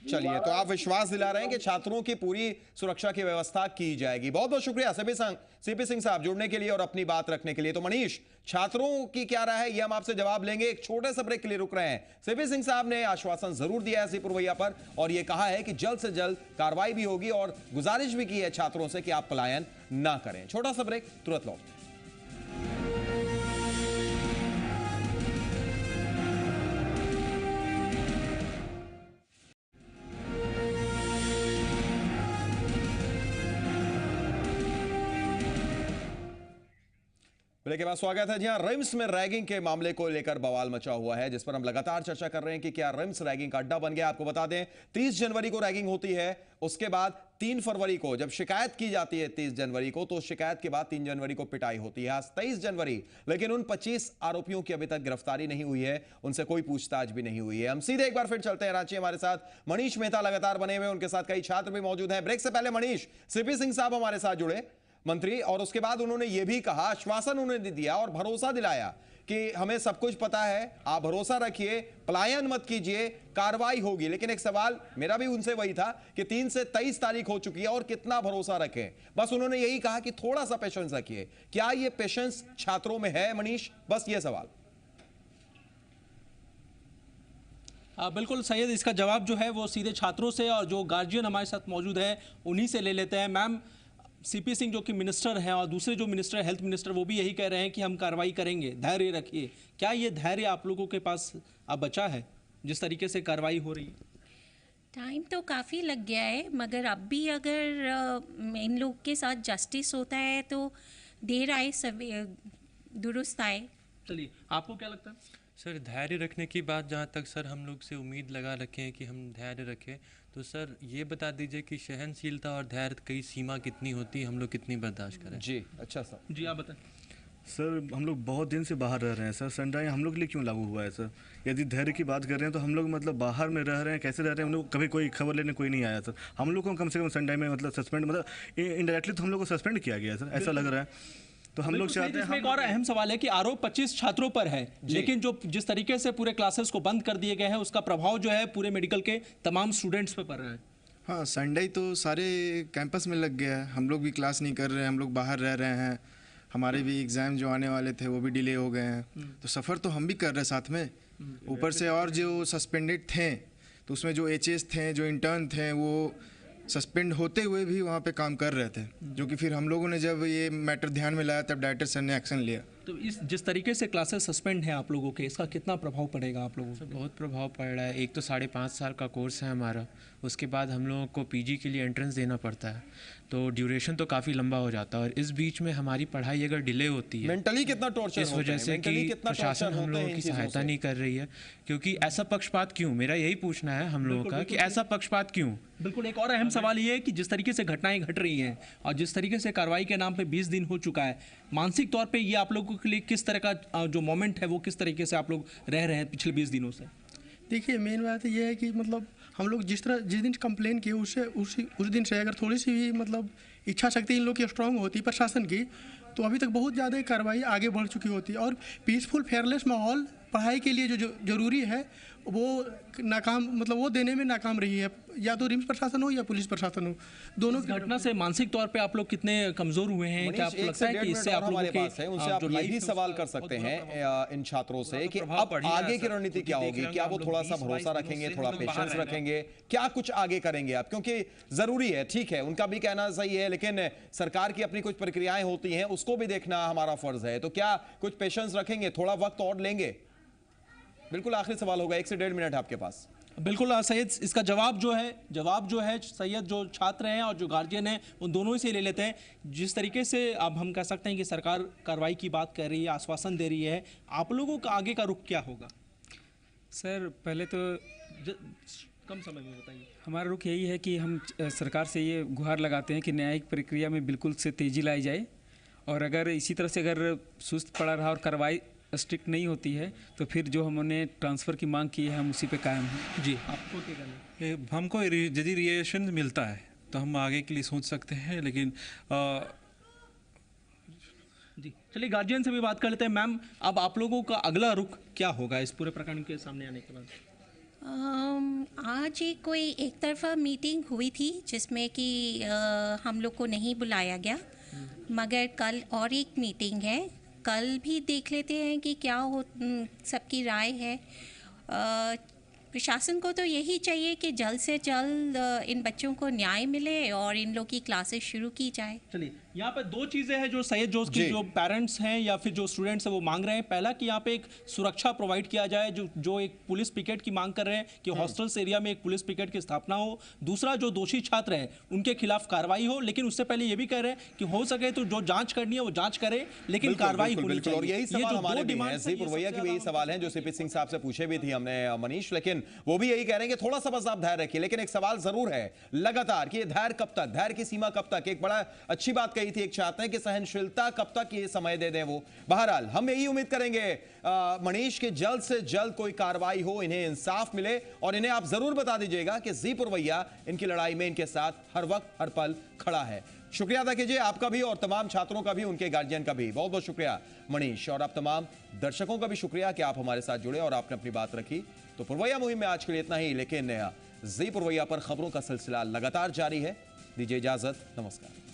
चलिए, तो आप विश्वास दिला रहे हैं कि छात्रों की पूरी सुरक्षा की व्यवस्था की जाएगी। बहुत बहुत शुक्रिया सीपी सिंह साहब जुड़ने के लिए और अपनी बात रखने के लिए। तो मनीष, छात्रों की क्या राय है ये हम आपसे जवाब लेंगे, एक छोटे से ब्रेक के लिए रुक रहे हैं। सीपी सिंह साहब ने आश्वासन जरूर दिया है एसपी पुरवैया पर और ये कहा है कि जल्द से जल्द कार्रवाई भी होगी और गुजारिश भी की है छात्रों से कि आप पलायन ना करें। छोटा सा ब्रेक, तुरंत लौट। ब्रेक के बाद स्वागत है। जी हां, रिम्स में रैगिंग के मामले को लेकर बवाल मचा हुआ है, जिस पर हम लगातार चर्चा कर रहे हैं कि क्या रिम्स रैगिंग का अड्डा बन गया। आपको बता दें 30 जनवरी को रैगिंग होती है, उसके बाद 3 फरवरी को जब शिकायत की जाती है 30 जनवरी को, तो शिकायत के बाद 3 जनवरी को पिटाई होती है। आज 23 जनवरी, लेकिन उन 25 आरोपियों की अभी तक गिरफ्तारी नहीं हुई है, उनसे कोई पूछताछ भी नहीं हुई है। हम सीधे एक बार फिर चलते हैं रांची। हमारे साथ मनीष मेहता लगातार बने हुए, उनके साथ कई छात्र भी मौजूद हैं। ब्रेक से पहले मनीष, सीपी सिंह साहब हमारे साथ जुड़े, मंत्री, और उसके बाद उन्होंने यह भी कहा, आश्वासन उन्होंने दिया और भरोसा दिलाया कि हमें सब कुछ पता है, आप भरोसा रखिए, पलायन मत कीजिए, कार्रवाई होगी। लेकिन एक सवाल मेरा भी उनसे वही था कि 3 से 23 तारीख हो चुकी है और कितना भरोसा रखें। बस उन्होंने यही कहा कि थोड़ा सा पेशेंस रखिए। क्या ये पेशेंस छात्रों में है मनीष? बस ये सवाल। बिल्कुल सैयद, इसका जवाब जो है वो सीधे छात्रों से और जो गार्जियन हमारे साथ मौजूद है उन्हीं से ले लेते हैं। मैम, सीपी सिंह जो कि मिनिस्टर हैं और दूसरे जो मिनिस्टर, हेल्थ मिनिस्टर, वो भी यही कह रहे हैं कि हम कार्रवाई करेंगे, धैर्य रखिए। क्या ये धैर्य आप लोगों के पास अब बचा है जिस तरीके से कार्रवाई हो रही है? टाइम तो काफ़ी लग गया है, मगर अब भी अगर इन लोग के साथ जस्टिस होता है तो देर आए दुरुस्त आए। चलिए, आपको क्या लगता है? सर, धैर्य रखने की बात जहाँ तक सर हम लोग से उम्मीद लगा रखे हैं कि हम धैर्य रखें, तो सर ये बता दीजिए कि सहनशीलता और धैर्य की सीमा कितनी होती है, हम लोग कितनी बर्दाश्त करें? जी, अच्छा सर। जी, आप बताएं। सर, हम लोग बहुत दिन से बाहर रह रहे हैं सर। सनराइज हम लोग के लिए क्यों लागू हुआ है सर? यदि धैर्य की बात कर रहे हैं तो हम लोग मतलब बाहर में रह रहे हैं, कैसे रह रहे हैं हम लोग, कभी कोई खबर लेने कोई नहीं आया सर। हम लोग को कम से कम सनराइज में मतलब सस्पेंड, मतलब इनडायरेक्टली तो हम लोग को सस्पेंड किया गया सर, ऐसा लग रहा है। तो हम लोग चाहते हैं, एक और अहम सवाल है कि आरोप 25 छात्रों पर है, लेकिन जो जिस तरीके से पूरे क्लासेस को बंद कर दिए गए हैं उसका प्रभाव जो है पूरे मेडिकल के तमाम स्टूडेंट्स पे पड़ रहा है। हाँ, संडे तो सारे कैंपस में लग गया है, हम लोग भी क्लास नहीं कर रहे हैं, हम लोग बाहर रह रहे हैं, हमारे भी एग्ज़ाम जो आने वाले थे वो भी डिले हो गए हैं, तो सफ़र तो हम भी कर रहे हैं साथ में। ऊपर से और जो सस्पेंडेड थे तो उसमें जो एचएस थे, जो इंटर्न थे, वो सस्पेंड होते हुए भी वहाँ पे काम कर रहे थे, जो कि फिर हम लोगों ने जब ये मैटर ध्यान में लाया तब डायरेक्टर सर ने एक्शन लिया। तो इस जिस तरीके से क्लासेस सस्पेंड हैं आप लोगों के, इसका कितना प्रभाव पड़ेगा आप लोगों को? बहुत प्रभाव पड़ रहा है। एक तो 5.5 साल का कोर्स है हमारा, उसके बाद हम लोगों को पीजी के लिए एंट्रेंस देना पड़ता है, तो ड्यूरेशन तो काफ़ी लंबा हो जाता है और इस बीच में हमारी पढ़ाई अगर डिले होती है, मेंटली कितना टॉर्चर, इस वजह से कि प्रशासन हम लोगों की सहायता नहीं कर रही है। क्योंकि ऐसा पक्षपात क्यों, मेरा यही पूछना है हम लोगों का कि ऐसा पक्षपात क्यों? बिल्कुल, एक और अहम सवाल ये है कि जिस तरीके से घटनाएं घट रही हैं और जिस तरीके से कार्रवाई के नाम पे 20 दिन हो चुका है, मानसिक तौर पे ये आप लोगों के लिए किस तरह का जो मोमेंट है वो किस तरीके से आप लोग रह रहे हैं पिछले 20 दिनों से? देखिए, मेन बात ये है कि मतलब हम लोग जिस दिन कंप्लेन किए उस दिन से अगर थोड़ी सी भी मतलब इच्छा शक्ति इन लोग की स्ट्रांग होती प्रशासन की, तो अभी तक बहुत ज़्यादा कार्रवाई आगे बढ़ चुकी होती। और पीसफुल फेयरलेस माहौल पढ़ाई के लिए जो जरूरी है वो नाकाम, मतलब वो देने में नाकाम रही है, या तो रिम्स प्रशासन हो या पुलिस प्रशासन हो, दोनों की घटना से मानसिक तौर पे आप लोग कितने कमजोर हुए हैं? क्या आपको लगता है कि इससे आप लोगों के उनसे आप ये भी सवाल कर सकते हैं इन छात्रों से कि अब आगे की रणनीति क्या होगी? क्या वो थोड़ा सा भरोसा रखेंगे, थोड़ा पेशेंस रखेंगे, क्या कुछ आगे करेंगे आप? क्योंकि जरूरी है, ठीक है, उनका भी कहना सही है, लेकिन सरकार की अपनी कुछ प्रक्रियाएं होती हैं, उसको भी देखना हमारा फर्ज है। तो क्या कुछ पेशेंस रखेंगे, थोड़ा वक्त और लेंगे? बिल्कुल आखिरी सवाल होगा, 1 से 1.5 मिनट आपके पास। बिल्कुल सैयद, इसका जवाब जो है सैयद, जो छात्र हैं और जो गार्जियन हैं उन दोनों से ले लेते हैं। जिस तरीके से अब हम कह सकते हैं कि सरकार कार्रवाई की बात कर रही है, आश्वासन दे रही है, आप लोगों का आगे का रुख क्या होगा? सर, पहले तो कम समय में बताइए। हमारा रुख यही है कि हम सरकार से ये गुहार लगाते हैं कि न्यायिक प्रक्रिया में बिल्कुल से तेज़ी लाई जाए, और अगर इसी तरह से अगर सुस्त पड़ा रहा और कार्रवाई स्ट्रिक्ट नहीं होती है तो फिर जो हमने ट्रांसफ़र की मांग की है हम उसी पे कायम हैं। जी, आपको क्या कहना है? हमको यदि रिएक्शन मिलता है तो हम आगे के लिए सोच सकते हैं, लेकिन जी चलिए गार्जियन से भी बात कर लेते हैं। मैम, अब आप लोगों का अगला रुख क्या होगा इस पूरे प्रकरण के सामने आने के बाद? आज एक तरफा मीटिंग हुई थी जिसमें कि हम लोग को नहीं बुलाया गया, मगर कल और एक मीटिंग है, कल भी देख लेते हैं कि क्या हो, सबकी राय है। प्रशासन को तो यही चाहिए कि जल्द से जल्द इन बच्चों को न्याय मिले और इन लोग की क्लासेस शुरू की जाए। चलिए, यहाँ पर 2 चीज़ें हैं जो सैयद जोश की जो पेरेंट्स हैं या फिर जो स्टूडेंट्स हैं वो मांग रहे हैं। पहला कि यहाँ पे एक सुरक्षा प्रोवाइड किया जाए, जो एक पुलिस पिकेट की मांग कर रहे हैं कि हॉस्टल्स एरिया में एक पुलिस पिकेट की स्थापना हो। दूसरा, जो दोषी छात्र हैं उनके खिलाफ कार्रवाई हो, लेकिन उससे पहले ये भी कह रहे हैं कि हो सके तो जो जाँच करनी है वो जाँच करे, लेकिन कार्रवाई होनी चाहिए। और यही सवाल हमारे भी हैं, पुरवैया के भी यही सवाल हैं जो सीपी सिंह साहब से पूछे भी थी हमने मनीष, लेकिन लेकिन वो भी यही कह रहे हैं कि थोड़ा सा बस आप धैर्य रखिए। लेकिन एक सवाल जरूर है लगातार कि ये धैर्य कब तक, धैर्य की सीमा कब तक। एक बड़ा अच्छी बात कही थी एक छात्र ने कि सहनशीलता कब तक ये समय दे दें वो। बहरहाल हम यही उम्मीद करेंगे मनीष के जल्द से जल्द कोई कार्रवाई हो, इन्हें इंसाफ मिले और इन्हें आप जरूर बता दीजिएगा कि जी पुरवैया इनकी लड़ाई में इनके साथ हर वक्त हर पल खड़ा है। शुक्रिया अदा कीजिए आपका भी और तमाम छात्रों का भी, उनके गार्जियन का भी बहुत बहुत शुक्रिया मनीष। और आप तमाम दर्शकों का भी शुक्रिया कि आप हमारे साथ जुड़े और आपने अपनी बात रखी। तो पुरवैया मुहिम में आज के लिए इतना ही, लेकिन जी पुरवैया पर खबरों का सिलसिला लगातार जारी है। दीजिए इजाजत, नमस्कार।